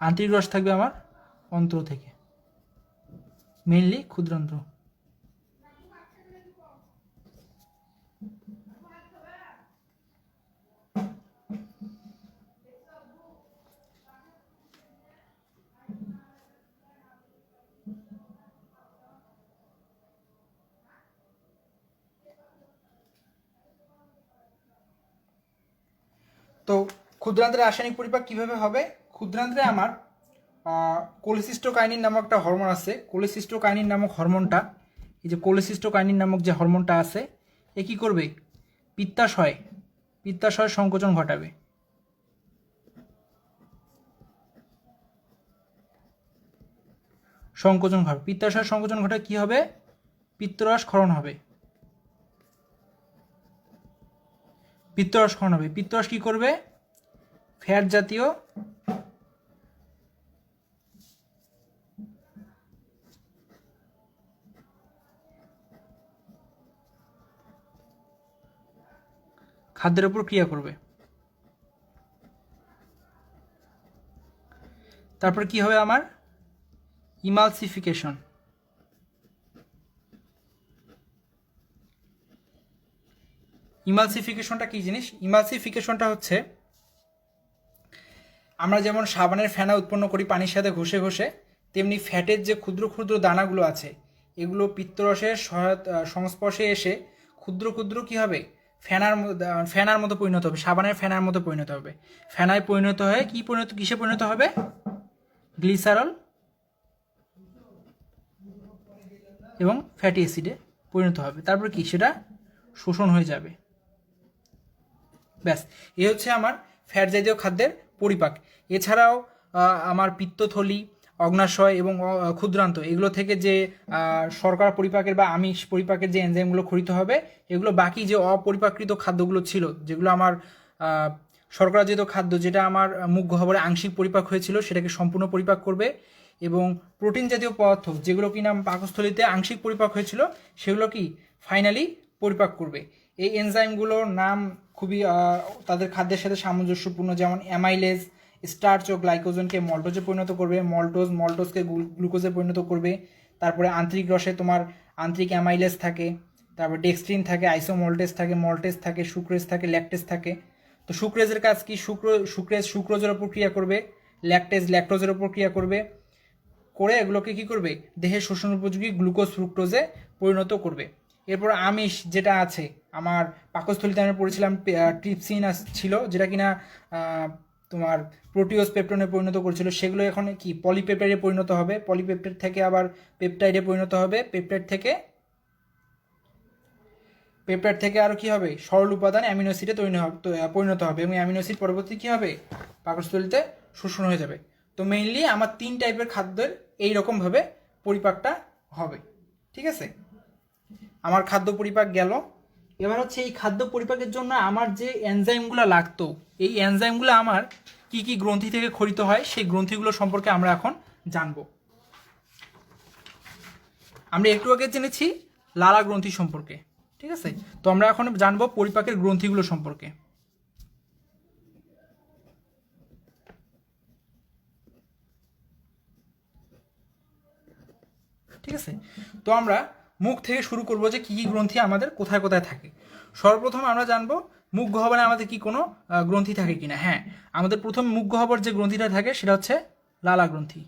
আন্তরিক রস থাকবে আমার অন্ত্র থেকে, মেইনলি ক্ষুদ্রান্ত্র। তো ক্ষুদ্রান্ত্রের রাসায়নিক পরিপাক কিভাবে হবে? ক্ষুদ্রান্ত্রে আমার কোলেসিস্টোকাইনিন নামক একটা হরমোন আছে। কোলেসিস্টোকাইনিন নামক হরমোনটা, এই যে কোলেসিস্টোকাইনিন নামক যে হরমোনটা আছে, এ কী করবে? পিত্তাশয় সংকোচন ঘটাবে। সংকোচন ঘটে, পিত্তাশয় সংকোচন ঘটে কি হবে? পিত্তরস ক্ষরণ হবে। পিত্তরস ক্ষরণ হবে। পিত্তরস কি করবে? ফ্যাট জাতীয় খাদ্যের উপর ক্রিয়া করবে। তারপর কি হবে আমার? ইমালসিফিকেশন। ইমালসিফিকেশনটা কি জিনিস? ইমালসিফিকেশনটা হচ্ছে আমরা যেমন সাবানের ফেনা উৎপন্ন করি পানির সাথে ঘষে ঘষে, তেমনি ফ্যাটের যে ক্ষুদ্র ক্ষুদ্র দানাগুলো আছে এগুলো পিত্তরসের সংস্পর্শে এসে ক্ষুদ্র ক্ষুদ্র কি হবে? ফেনার মতো পরিণত হবে, সাবানের ফেনার মতো পরিণত হবে। ফেনায় পরিণত হয়ে কিসে পরিণত হবে? গ্লিসারল এবং ফ্যাটি অ্যাসিডে পরিণত হবে। তারপর কি? সেটা শোষণ হয়ে যাবে। ব্যাস, এ হচ্ছে আমার ফ্যাট জাতীয় খাদ্যের পরিপাক। এছাড়াও আমার পিত্তথলি, অগ্নাশয় এবং ক্ষুদ্রান্ত এগুলো থেকে যে শর্করা পরিপাকের বা আমিষ পরিপাকের যে এনজাইমগুলো খরিত হবে, এগুলো বাকি যে অপরিপাকৃত খাদ্যগুলো ছিল, যেগুলো আমার শর্করাজাত খাদ্য, যেটা আমার মুখ গহ্বরে আংশিক পরিপাক হয়েছিল, সেটাকে সম্পূর্ণ পরিপাক করবে। এবং প্রোটিন জাতীয় পদার্থ যেগুলো কিনা পাকস্থলীতে আংশিক পরিপাক হয়েছিল, সেগুলো কি ফাইনালি পরিপাক করবে। এই এনজাইমগুলোর নাম খুবই তাদের খাদ্যের সাথে সামঞ্জস্যপূর্ণ, যেমন অ্যামাইলেজ স্টার্চ ও গ্লাইকোজেনকে মল্টোজে পরিণত করবে, মল্টোজকে গ্লুকোজে পরিণত করবে। তারপরে আন্তরিক রসে তোমার আন্তরিক অ্যামাইলেজ থাকে, তারপর ডেক্সট্রিন থাকে, আইসোমল্টেজ থাকে, মল্টেজ থাকে, সুক্রেজ থাকে, ল্যাকটেজ থাকে। তো সুক্রেজের কাজ কি? সুক্রেজ সুক্রোজের ওপর ক্রিয়া করবে, ল্যাকটেজ ল্যাকটোজের ওপর ক্রিয়া করবে, করে এগুলোকে কি করবে? দেহের শোষণ উপযোগী গ্লুকোজ ফ্রুক্টোজে পরিণত করবে। এরপর আমিষ যেটা আছে আমার পাকস্থলীতে আমরা পড়েছিলাম ট্রিপসিন ছিল, যেটা কিনা তোমার প্রোটিওজ পেপটনে পরিণত করেছিল, সেগুলো এখন কি পলিপেপটাইডে পরিণত হবে। পলিপেপটাইড থেকে আবার পেপটাইডে পরিণত হবে। পেপটাইড থেকে আরও কি হবে? সরল উপাদান অ্যামিনো অ্যাসিডে পরিণত হবে এবং অ্যামিনো অ্যাসিড পরবর্তী কি হবে? পাকস্থলীতে শোষণ হয়ে যাবে। তো মেইনলি আমার 3 টাইপের খাদ্যের এইরকমভাবে পরিপাকটা হবে। ঠিক আছে, আমার খাদ্য পরিপাক গেল। এবার হচ্ছে এই খাদ্য পরিপাকের জন্য আমার যে এনজাইমগুলো লাগতো, এই এনজাইমগুলো আমার কি কি গ্রন্থি থেকে খরিত হয় সেই গ্রন্থিগুলো সম্পর্কে আমরা এখন জানব। আমরা একটু আগে জেনেছি লালা গ্রন্থি সম্পর্কে। ঠিক আছে, তো আমরা এখন জানবো পরিপাকের গ্রন্থিগুলো সম্পর্কে। ঠিক আছে, তো আমরা মুখ থেকে শুরু করব যে কি কি গ্রন্থি আমাদের কোথায় কোথায় থাকে। সর্বপ্রথম আমরা জানবো মুখ গহ্বরে আমাদের কি কোনো গ্রন্থি থাকে কিনা। হ্যাঁ, আমাদের প্রথম মুখ গহ্বর যে গ্রন্থিটা থাকে সেটা হচ্ছে লালা গ্রন্থি।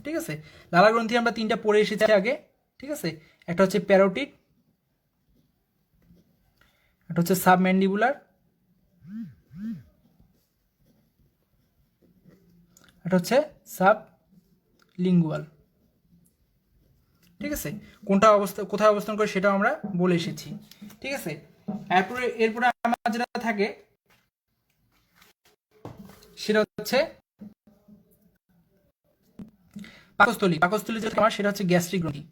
ঠিক আছে, লালা গ্রন্থি আমরা 3টা পড়ে এসেছি আগে। ঠিক আছে, একটা হচ্ছে প্যারোটিড, একটা হচ্ছে সাবম্যান্ডিবুলার, এটা হচ্ছে সাব লিঙ্গুয়াল। ঠিক আছে, কোনটা কোথায় অবস্থান করে সেটাও আমরা বলে এসেছি। ঠিক আছে, এরপরে আমার যেটা থাকে সেটা হচ্ছে পাকস্থলী। পাকস্থলী যেটা আমার সেটা হচ্ছে গ্যাস্ট্রিক গ্রন্থি।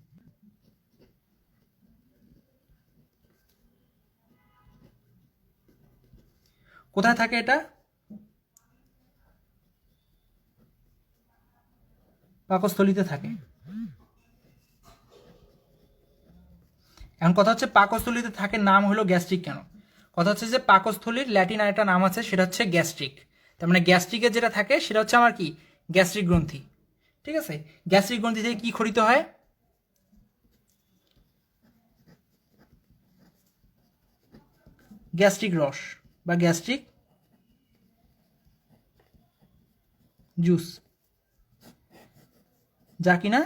কোথায় থাকে এটা? পাকস্থলীতে থাকে। এখন কথা হচ্ছে পাকস্থলীতে থাকে, নাম হলো গ্যাস্ট্রিক কেন? কথা হচ্ছে যে পাকস্থলীর ল্যাটিন একটা নাম আছে, সেটা হচ্ছে গ্যাস্ট্রিক। তার মানে গ্যাস্ট্রিকের যেটা থাকে সেটা হচ্ছে আমার কি গ্যাস্ট্রিক গ্রন্থি। ঠিক আছে, গ্যাস্ট্রিক গ্রন্থি থেকে কি খরিত হয়? গ্যাস্ট্রিক রস বা গ্যাস্ট্রিক জুস, যা কিনা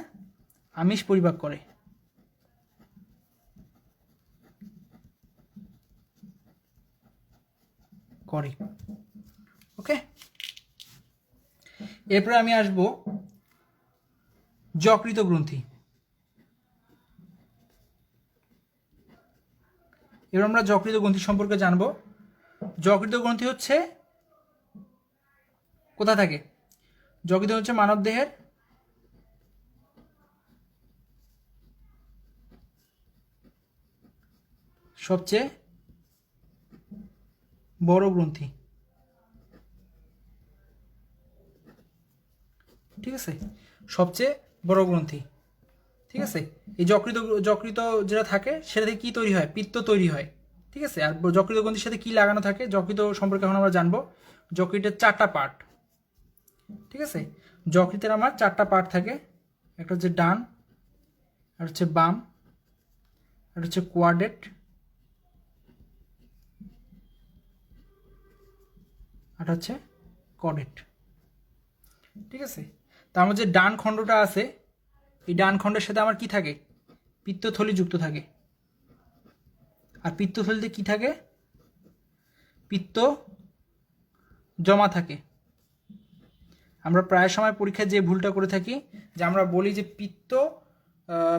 আমিষ পরিপাক করে। ওকে, এরপরে আমি আসব যকৃত গ্রন্থি। এবার আমরা যকৃত গ্রন্থি সম্পর্কে জানবো। যকৃত গ্রন্থি হচ্ছে কোথা থাকে? যকৃত হচ্ছে মানব দেহের সবচেয়ে বড় গ্রন্থি। ঠিক আছে, সবচেয়ে বড় গ্রন্থি। ঠিক আছে, এই যকৃত যকৃত যেটা থাকে সেটা থেকে কি তৈরি হয়? পিত্ত তৈরি হয়। ঠিক আছে, আর যকৃত গ্রন্থির সাথে কি লাগানো থাকে? যকৃত সম্পর্কে এখন আমরা জানবো। যকৃতের 4টা পার্ট। ঠিক আছে, যকৃতের আমার 4টা পার্ট থাকে। একটা হচ্ছে ডান, আর হচ্ছে বাম, আর হচ্ছে কোয়াড্রেট, আর হচ্ছে কডেট। ঠিক আছে, তার মধ্যে যে ডান খণ্ডটা আছে, এই ডান খণ্ডের সাথে আমার কি থাকে? পিত্তথলি যুক্ত থাকে। আর পিত্তথলিতে কি থাকে? পিত্ত জমা থাকে। আমরা প্রায় সময় পরীক্ষায় যে ভুলটা করে থাকি, যে আমরা বলি যে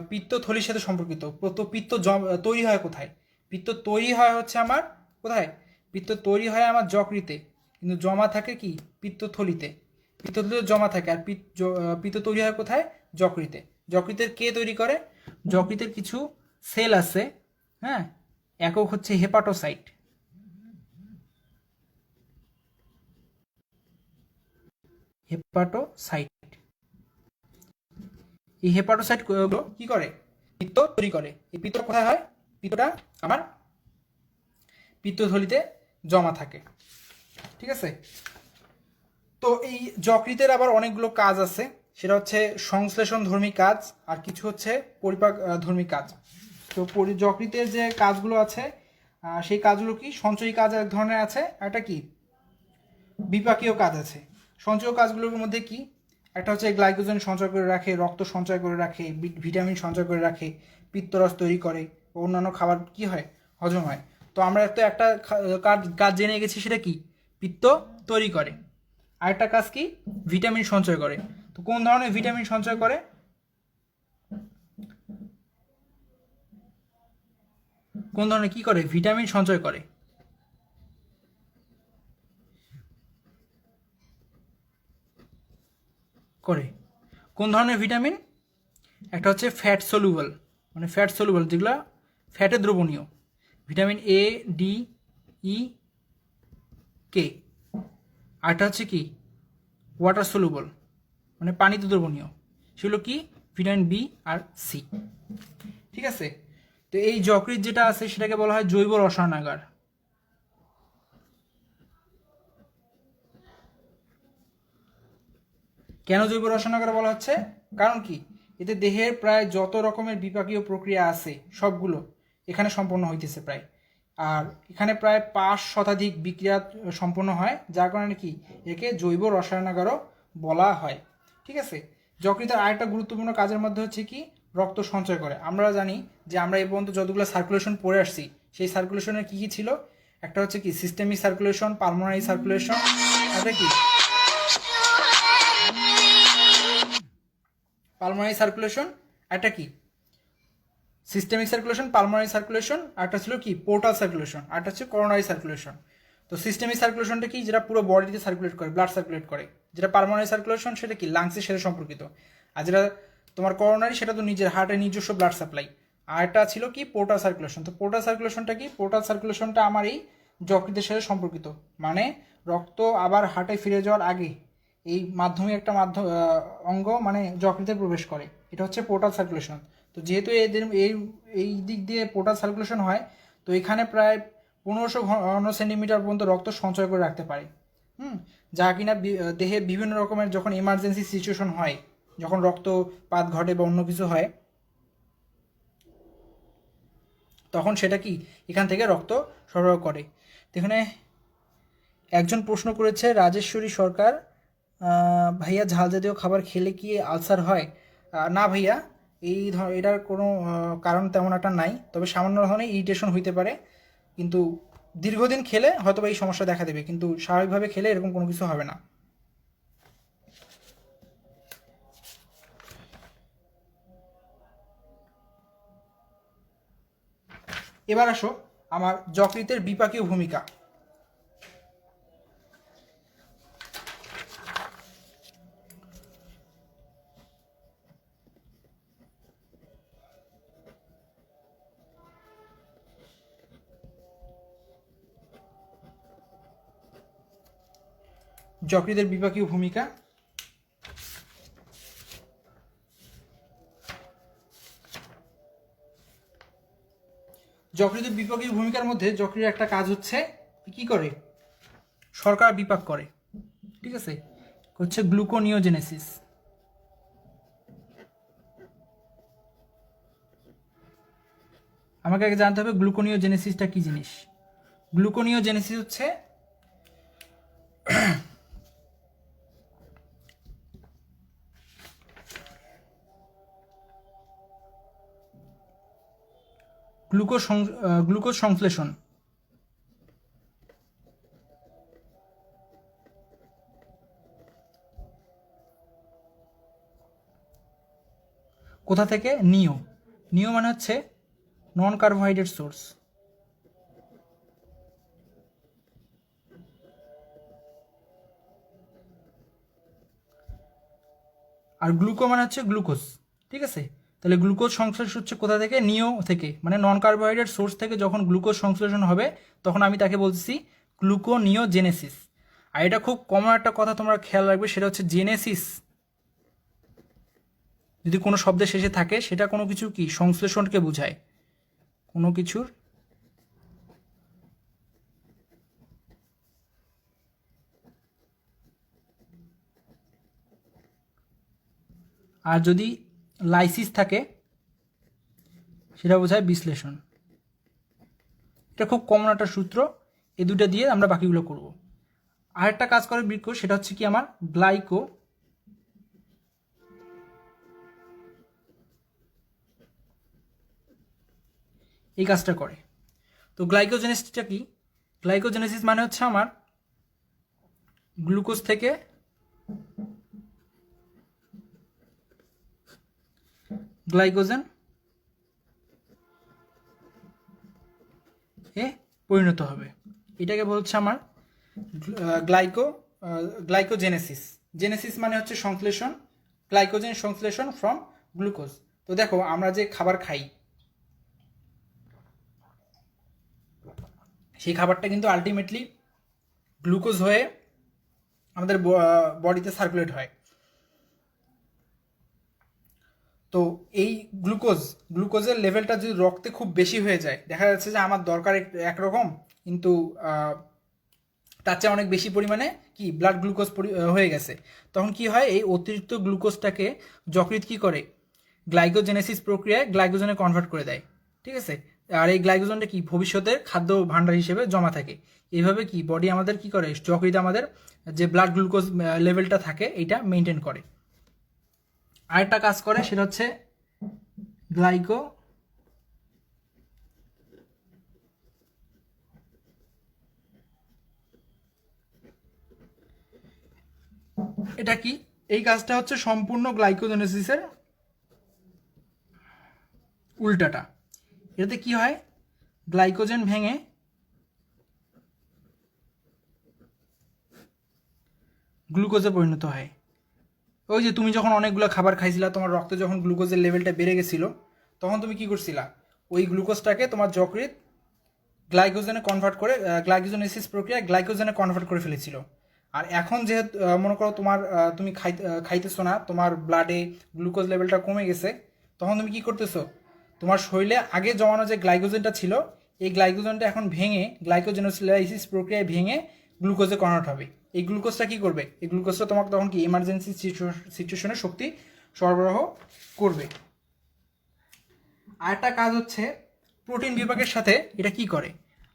পিত্তথলির সাথে সম্পর্কিত। তো পিত্ত তৈরি হয় কোথায়? পিত্ত তৈরি হয় হচ্ছে আমার কোথায়? পিত্ত তৈরি হয় আমার যকৃতে, কিন্তু জমা থাকে কি? পিত্তথলিতে। পিত্তথলিতে জমা থাকে। আর পিত্ত তৈরি হয় কোথায়? যকৃতে। যকৃতের কে তৈরি করে? যকৃতের কিছু সেল আছে, হ্যাঁ, একক হচ্ছে হেপাটোসাইট। হেপাটোসাইট, এই হেপাটোসাইট কি করে? পিত্ত তৈরি করে। এই পিত্তটা কোথায় হয়? পিত্তটা আমার পিত্তথলিতে জমা থাকে। ঠিক আছে, তো এই যকৃতের আবার অনেকগুলো কাজ আছে। সেটা হচ্ছে সংশ্লেষণ ধর্মী কাজ, আর কিছু হচ্ছে পরিপাক ধর্মী কাজ। তো যকৃতের যে কাজগুলো আছে সেই কাজগুলো কি? সঞ্চয়ী কাজ এক ধরনের আছে, আর একটা কি বিপাকীয় কাজ আছে। সঞ্চয় কাজগুলোর মধ্যে কি? একটা হচ্ছে গ্লাইকোজেন সঞ্চয় করে রাখে, রক্ত সঞ্চয় করে রাখে, ভিটামিন সঞ্চয় করে রাখে, পিত্তরস তৈরি করে, অন্যান্য খাবার কি হয়? হজম হয়। তো আমরা তো একটা কাজ জেনে গেছি, সেটা কি? পিত্ত তৈরি করে। আরেকটা কাজ কি? ভিটামিন সঞ্চয় করে। তো কোন ধরনের ভিটামিন সঞ্চয় করে? কোন ধরনের কি করে? ভিটামিন সঞ্চয় করে। কোন ধরনের ভিটামিন? একটা হচ্ছে ফ্যাট সলুবল, মানে ফ্যাট সলুবল যেগুলো ফ্যাটে দ্রবণীয়, ভিটামিন এ, ডি, ই, কে। আরটা হচ্ছে কি ওয়াটার সলুবল, মানে পানিতে দ্রবণীয়, সেগুলো কি ভিটামিন বি আর সি। ঠিক আছে, তো এই যকৃৎ যেটা আছে সেটাকে বলা হয় জৈব রসায়নাগার। কেন জৈব রসায়নাগার বলা হচ্ছে? কারণ কি এতে দেহের প্রায় যত রকমের বিপাকীয় প্রক্রিয়া আছে সবগুলো এখানে সম্পন্ন হইতেছে প্রায়, আর এখানে প্রায় 5 শতাধিক বিক্রিয়া সম্পন্ন হয়, যার কারণে কি একে জৈব রসায়নাগারও বলা হয়। ঠিক আছে, যকৃতের আরেকটা গুরুত্বপূর্ণ কাজের মধ্যে হচ্ছে কি রক্ত সঞ্চয় করে। আমরা জানি যে আমরা এই পর্যন্ত যতগুলো সার্কুলেশন পড়ে আসছি সেই সার্কুলেশনের কি কি ছিল? একটা হচ্ছে কি সিস্টেমিক সার্কুলেশন, পালমোনারি সার্কুলেশন, এটা কি পালমোনারি সার্কুলেশন, একটা কি সিস্টেমিক সার্কুলেশন, পালমোনারি সার্কুলেশন, আরটা ছিল কি পোর্টাল সার্কুলেশন, আরটা হচ্ছে করোনারি সার্কুলেশন। তো সিস্টেমিক সার্কুলেশনটা কি যেটা পুরো বডিতে সার্কুলেট করে, ব্লাড সার্কুলেট করে। যেটা পালমোনারি সার্কুলেশন সেটা কি লাংসের সাথে সম্পর্কিত। আর যেটা তোমার করোনারি সেটা তো নিজের হার্টের নিজস্ব ব্লাড সাপ্লাই। আর একটা ছিল কি পোর্টাল সার্কুলেশন। তো পোর্টাল সার্কুলেশনটা কি? পোর্টাল সার্কুলেশনটা আমার এই যকৃতের সাথে সম্পর্কিত, মানে রক্ত আবার হার্টে ফিরে যাওয়ার আগে এই মাধ্যমে একটা অঙ্গ মানে যকৃতে প্রবেশ করে, এটা হচ্ছে পোর্টাল সার্কুলেশন। তো যেহেতু এদের এই দিক দিয়ে পোর্টাল সার্কুলেশন হয়, তো এখানে প্রায় 1500 ঘন সেন্টিমিটার পর্যন্ত রক্ত সঞ্চয় করে রাখতে পারে। যা কিনা দেহে বিভিন্ন রকমের যখন ইমার্জেন্সি সিচুয়েশন হয়, যখন রক্তপাত ঘটে বা অন্য কিছু হয়, তখন সেটা কি এখান থেকে রক্ত সরবরাহ করে। এখানে একজন প্রশ্ন করেছে, রাজেশ্বরী সরকার, ভাইয়া ঝাল জাতীয় খাবার খেলে কি আলসার হয়? না ভাইয়া, এটার কোনো কারণ তেমন একটা নাই, তবে সামান্য ধরনের ইরিটেশন হইতে পারে, কিন্তু দীর্ঘদিন খেলে হয়তো এই সমস্যা দেখা দেবে, কিন্তু স্বাভাবিকভাবে খেলে এরকম কোনো কিছু হবে না। এবার আসো আমার যকৃতের বিপাকীয় ভূমিকা। যকৃতের বিপাকীয় ভূমিকা, যকৃতের বিপাকীয় ভূমিকার মধ্যে যকৃতের একটা কাজ হচ্ছে কি করে, শর্করা বিপাক করে। ঠিক আছে, হচ্ছে গ্লুকোনিওজেনেসিস। আমাকে আগে জানতে হবে গ্লুকোনিওজেনেসিসটা কি জিনিস। গ্লুকোনিওজেনেসিস হচ্ছে গ্লুকোজ সংশ্লেষণ। কোথা থেকে? নিও মানে হচ্ছে নন কার্বোহাইড্রেট সোর্স। আর গ্লুকো মানে হচ্ছে গ্লুকোজ। ঠিক আছে, তাহলে গ্লুকোজ সংশ্লেষণ হচ্ছে কোথা থেকে? নিও থেকে, মানে নন কার্বোহাইড্রেট সোর্স থেকে যখন গ্লুকোজ সংশ্লেষণ হবে তখন আমি তাকে বলছি গ্লুকোনিওজেনেসিস। আর এটা খুব কমন একটা কথা তোমরা খেয়াল রাখবে, সেটা হচ্ছে জেনেসিস যদি কোনো শব্দের শেষে থাকে সেটা কোনো কিছু কি সংশ্লেষণকে বোঝায়, কোনো কিছুর। আর যদি লাইসিস থাকে সেটা বোঝায় বিশ্লেষণ। এটা খুব কমন একটা সূত্র, এই দুটো দিয়ে আমরা বাকিগুলো করব। আরেকটা কাজ করে বৃক্ক, সেটা হচ্ছে কি আমার গ্লাইকো এই কাজটা করে। তো গ্লাইকোজেনেসিসটা কি? গ্লাইকোজেনেসিস মানে হচ্ছে আমার গ্লুকোজ থেকে গ্লাইকোজেন এ পরিণত হবে, এটাকে বলছে আমার গ্লাইকোজেনেসিস। জেনেসিস মানে হচ্ছে সংশ্লেষণ, গ্লাইকোজেন সংশ্লেষণ ফ্রম গ্লুকোজ। তো দেখো আমরা যে খাবার খাই সেই খাবারটা কিন্তু আলটিমেটলি গ্লুকোজ হয়ে আমাদের বডিতে সার্কুলেট হয়। তো এই গ্লুকোজের লেভেলটা যদি রক্তে খুব বেশি হয়ে যায়, দেখা যাচ্ছে যে আমার দরকার একরকম, কিন্তু তার চেয়ে অনেক বেশি পরিমাণে কি ব্লাড গ্লুকোজ হয়ে গেছে, তখন কি হয়, এই অতিরিক্ত গ্লুকোজটাকে যকৃৎ কি করে, গ্লাইকোজেনেসিস প্রক্রিয়ায় গ্লাইকোজেনে কনভার্ট করে দেয়। ঠিক আছে, আর এই গ্লাইকোজেনটা কি ভবিষ্যতের খাদ্য ভাণ্ডার হিসেবে জমা থাকে। এইভাবে কি বডি আমাদের কি করে, যকৃৎ আমাদের যে ব্লাড গ্লুকোজ লেভেলটা থাকে এইটা মেনটেন করে। আরেকটা কাজ করে সেটা হচ্ছে গ্লাইকো এটা কি, এই কাজটা হচ্ছে সম্পূর্ণ গ্লাইকোজেনেসিসের উল্টাটা। এটাতে কি হয়, গ্লাইকোজেন ভেঙে গ্লুকোজে পরিণত হয়। ওই যে তুমি যখন অনেকগুলো খাবার খাইছিলা, তোমার রক্তে যখন গ্লুকোজের লেভেলটা বেড়ে গেছিলো, তখন তুমি কি করছিলা, ওই গ্লুকোজটাকে তোমার যকৃৎ গ্লাইকোজেনে কনভার্ট করে, গ্লাইকোজেনেসিস প্রক্রিয়ায় গ্লাইকোজেনে কনভার্ট করে ফেলেছিল। আর এখন যেহেতু মনে করো তোমার তুমি খাইতেছো না, তোমার ব্লাডে গ্লুকোজ লেভেলটা কমে গেছে, তখন তুমি কি করতেছো, তোমার শরীরে আগে জমানো যে গ্লাইকোজেনটা ছিল, এই গ্লাইকোজেনটা এখন ভেঙে গ্লাইকোজেনোসিলাইসিস প্রক্রিয়ায় ভেঙে গ্লুকোজে কনভার্ট হবে। এই গ্লুকোজটা কি করবে, এই গ্লুকোজটা তোমাকে তখন কি ইমার্জেন্সি সিচুয়েশনে শক্তি সরবরাহ করবে। আরেকটা কাজ হচ্ছে প্রোটিন বিভাগের সাথে এটা কি করে,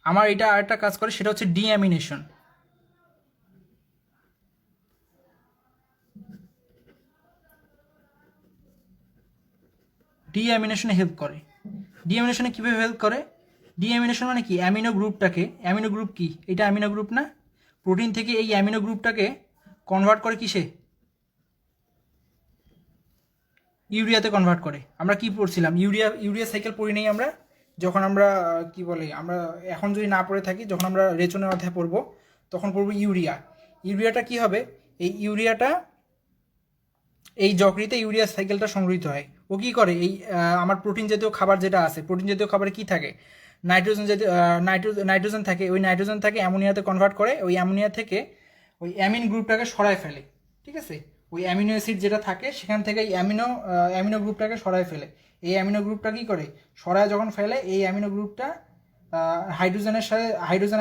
আমার এটা আরেকটা কাজ করে সেটা হচ্ছে ডিঅ্যামিনেশন। ডিঅ্যামিনেশনে হেল্প করে। ডিঅ্যামিনেশনে কীভাবে হেল্প করে, ডিঅ্যামিনেশন মানে কি, অ্যামিনো গ্রুপটাকে, অ্যামিনো গ্রুপ কি, এটা অ্যামিনো গ্রুপ না, প্রোটিন থেকে এই অ্যামিনো গ্রুপটাকে কনভার্ট করে কিসে, ইউরিয়াতে কনভার্ট করে। আমরা কি পড়ছিলাম, ইউরিয়া সাইকেল পড়ি নেই আমরা, যখন আমরা কি বলে, আমরা এখন যদি না পড়ে থাকি, যখন আমরা রেচনের অধ্যায় পড়বো তখন পড়বো ইউরিয়াটা কি হবে, এই ইউরিয়াটা এই যকৃতে ইউরিয়া সাইকেলটা সংগৃহীত হয়। ও কি করে, এই আমার প্রোটিন জাতীয় খাবার যেটা আছে, প্রোটিন জাতীয় খাবারে কি থাকে, নাইট্রোজেন জাতীয় নাইট্রোজেন থাকে, ওই নাইট্রোজেন থাকে অ্যামোনিয়াতে কনভার্ট করে, ওই অ্যামোনিয়া থেকে ওই অ্যামিন গ্রুপটাকে সরায় ফেলে। ঠিক আছে, ওই অ্যামিনো অ্যাসিড যেটা থাকে সেখান থেকে এই অ্যামিনো গ্রুপটাকে সরায় ফেলে। এই অ্যামিনো গ্রুপটা কি করে, সরায় যখন ফেলে, এই অ্যামিনো গ্রুপটা হাইড্রোজেন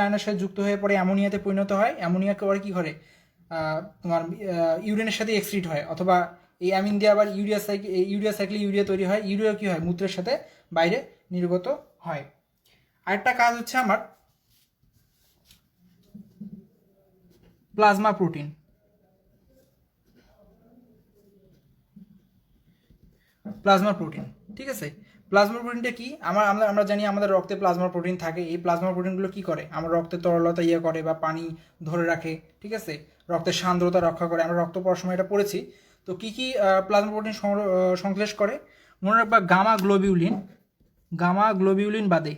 আয়নের সাথে যুক্ত হয়ে পরে অ্যামোনিয়াতে পরিণত হয়। অ্যামোনিয়াকে আবার কি করে, তোমার ইউরিনের সাথে এক্সক্রিট হয়, অথবা এই অ্যামিন দিয়ে আবার ইউরিয়া সাইকেলে ইউরিয়া তৈরি হয়, ইউরিয়া কি হয়, মূত্রের সাথে বাইরে নির্গত হয়। আরেকটা কাজ হচ্ছে আমার প্লাজমা প্রোটিন। ঠিক আছে, প্লাজমা প্রোটিনটা কি, আমরা জানি আমাদের রক্তে প্লাজমা প্রোটিন থাকে। এই প্লাজমা প্রোটিনগুলো কি করে, আমার রক্তের তরলতা করে বা পানি ধরে রাখে। ঠিক আছে, রক্তের সান্দ্রতা রক্ষা করে, আমরা রক্ত পড়ার সময় এটা পড়েছি। তো কি কি প্লাজমা প্রোটিন সংশ্লেষ করে, মনে রাখবা গামা গ্লোবিউলিন বাদে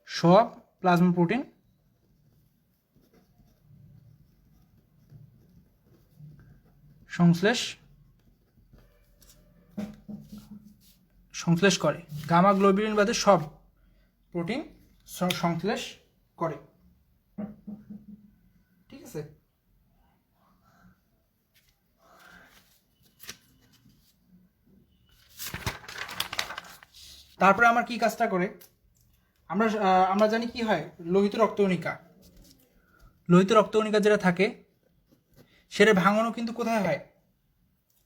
সব প্লাজমা প্রোটিন সংশ্লেষ করে। গামা গ্লোবিউলিন বাদে সব প্রোটিন সংশ্লেষ করে। ঠিক আছে, তারপরে আমার কি কাজটা করে, আমরা জানি কি হয়, লোহিত রক্তকণিকা যেটা থাকে সেটা ভাঙানো কিন্তু কোথায় হয়,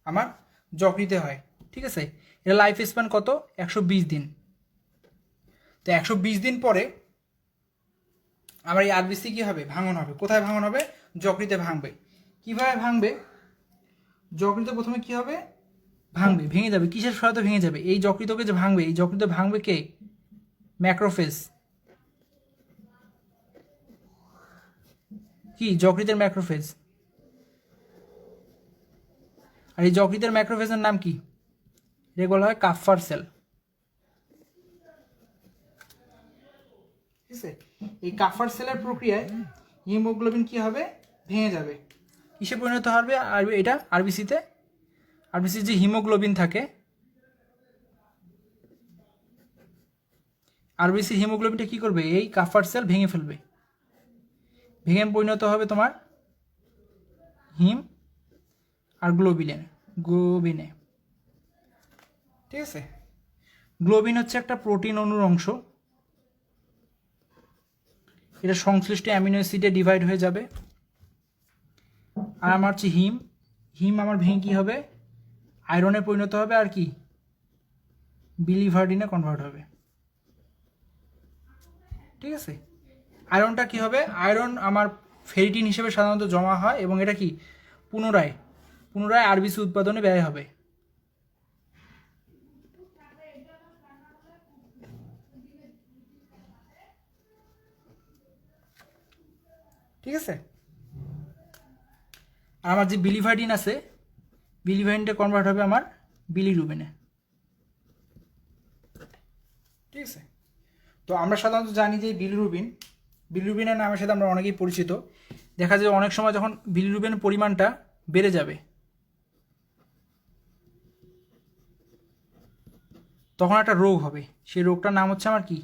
আমার যকৃতে হয়। ঠিক আছে, এটা লাইফ স্প্যান কত, 120 দিন। তো 120 দিন পরে আমার এই আরবিসি কি হবে, ভাঙন হবে। কোথায় ভাঙন হবে, যকৃতে ভাঙবে। কিভাবে ভাঙবে, যকৃতে প্রথমে কি হবে, ভেঙে যাবে। কিসের সহায়তা ভেঙে যাবে, এই যকৃতকে যে ভাঙবে, এই যকৃত ভাঙবে কে, ম্যাক্রোফেজ। কি, যকৃতের ম্যাক্রোফেজ। আর এই যকৃতের ম্যাক্রোফেজের নাম কি, এটা বলা হয় কাফফার সেল। ঠিক আছে, এই কাফার সেলের প্রক্রিয়ায় হিমোগ্লোবিন কি হবে, ভেঙে যাবে, কিসে পরিণত হবে, আর এটা আরবিসিতে, আরবিসির যে হিমোগ্লোবিন থাকে, আরবিসির হিমোগ্লোবিনটা কি করবে, এই কাফার সেল ভেঙে ফেলবে, ভেঙে পরিণত হবে তোমার হিম আর গ্লোবিনে। ঠিক আছে, গ্লোবিন হচ্ছে একটা প্রোটিন অণুর অংশ, এটা সংশ্লিষ্ট অ্যামিনো অ্যাসিডে ডিভাইড হয়ে যাবে। আর আমার হচ্ছে হিম আমার ভেঙে কী হবে, আয়রনে পরিণত হবে, আর কি বিলিভার্ডিনে কনভার্ট হবে। ঠিক আছে, আয়রনটা কি হবে, আয়রন আমার ফেরিটিন হিসেবে সাধারণত জমা হয় এবং এটা কি পুনরায় আরবিসি উৎপাদনে ব্যয় হবে। ঠিক আছে, আর আমার যে বিলিভার্ডিন আছে, বিলিভার্ডিনটা কনভার্ট হবে আমার বিলিরুবিনে। ঠিক আছে, তো আমরা সাধারণত জানি যে বিলিরুবিনের নামের সাথে আমরা অনেকেই পরিচিত। দেখা যায় অনেক সময় যখন বিলিরুবিনের পরিমাণটা বেড়ে যাবে, তখন একটা রোগ হবে, সেই রোগটার নাম হচ্ছে আমার কি,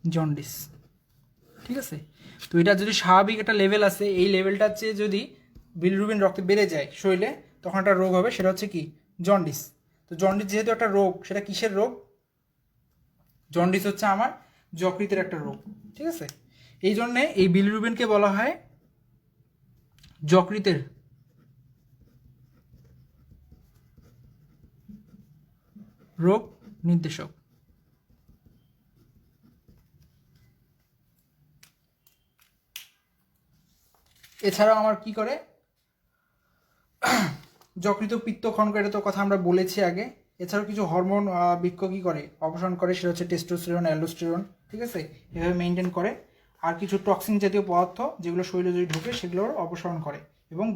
জন্ডিস। ঠিক আছে, তো এটা যদি স্বাভাবিক একটা লেভেল আছে, এই লেভেলটার চেয়ে যদি বিলিরুবিন রক্তে বেড়ে যায় শরীরে, তখন একটা রোগ হবে, সেটা হচ্ছে কি জন্ডিস। তো জন্ডিস যেহেতু একটা রোগ, সেটা কিসের রোগ, জন্ডিস হচ্ছে আমার যকৃতের একটা রোগ। ঠিক আছে, এই জন্যে এই বিলিরুবিনকে বলা হয় যকৃতের রোগ নির্দেশক। এছাড়াও আমার কি করে, যকৃত পিত্ত ক্ষরণকারীর কথা আমরা বলেছি আগে। এছাড়াও কিছু হরমোন বৃক্ষ কী করে, অপসারণ করে, সেটা হচ্ছে টেস্টোস্টেরন, অ্যালডোস্টেরন। ঠিক আছে, এভাবে মেনটেন করে। আর কিছু টক্সিন জাতীয় পদার্থ যেগুলো শরীরে যদি ঢুকে সেগুলোর অপসারণ করে, এবং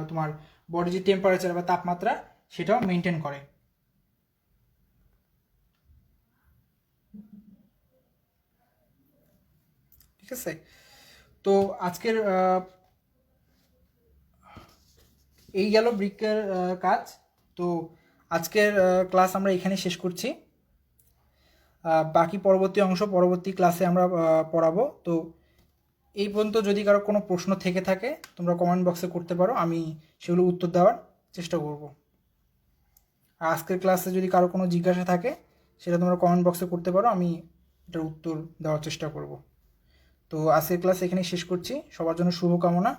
তোমার বডি যে টেম্পারেচার বা তাপমাত্রা সেটাও মেনটেন করে। ঠিক আছে, তো আজকের এই গেল বৃক্কের কাজ। তো আজকের ক্লাস আমরা এখানে শেষ করছি, বাকি পরবর্তী অংশ পরবর্তী ক্লাসে আমরা পড়াবো। তো এই পর্যন্ত যদি কারো কোনো প্রশ্ন থেকে থাকে তোমরা কমেন্ট বক্সে করতে পারো, আমি সেগুলো উত্তর দেওয়ার চেষ্টা করব। আর আজকের ক্লাসে যদি কারো কোনো জিজ্ঞাসা থাকে সেটা তোমরা কমেন্ট বক্সে করতে পারো, আমি এটার উত্তর দেওয়ার চেষ্টা করব। তো আজকের ক্লাস এখানেই শেষ করছি, সবার জন্য শুভকামনা।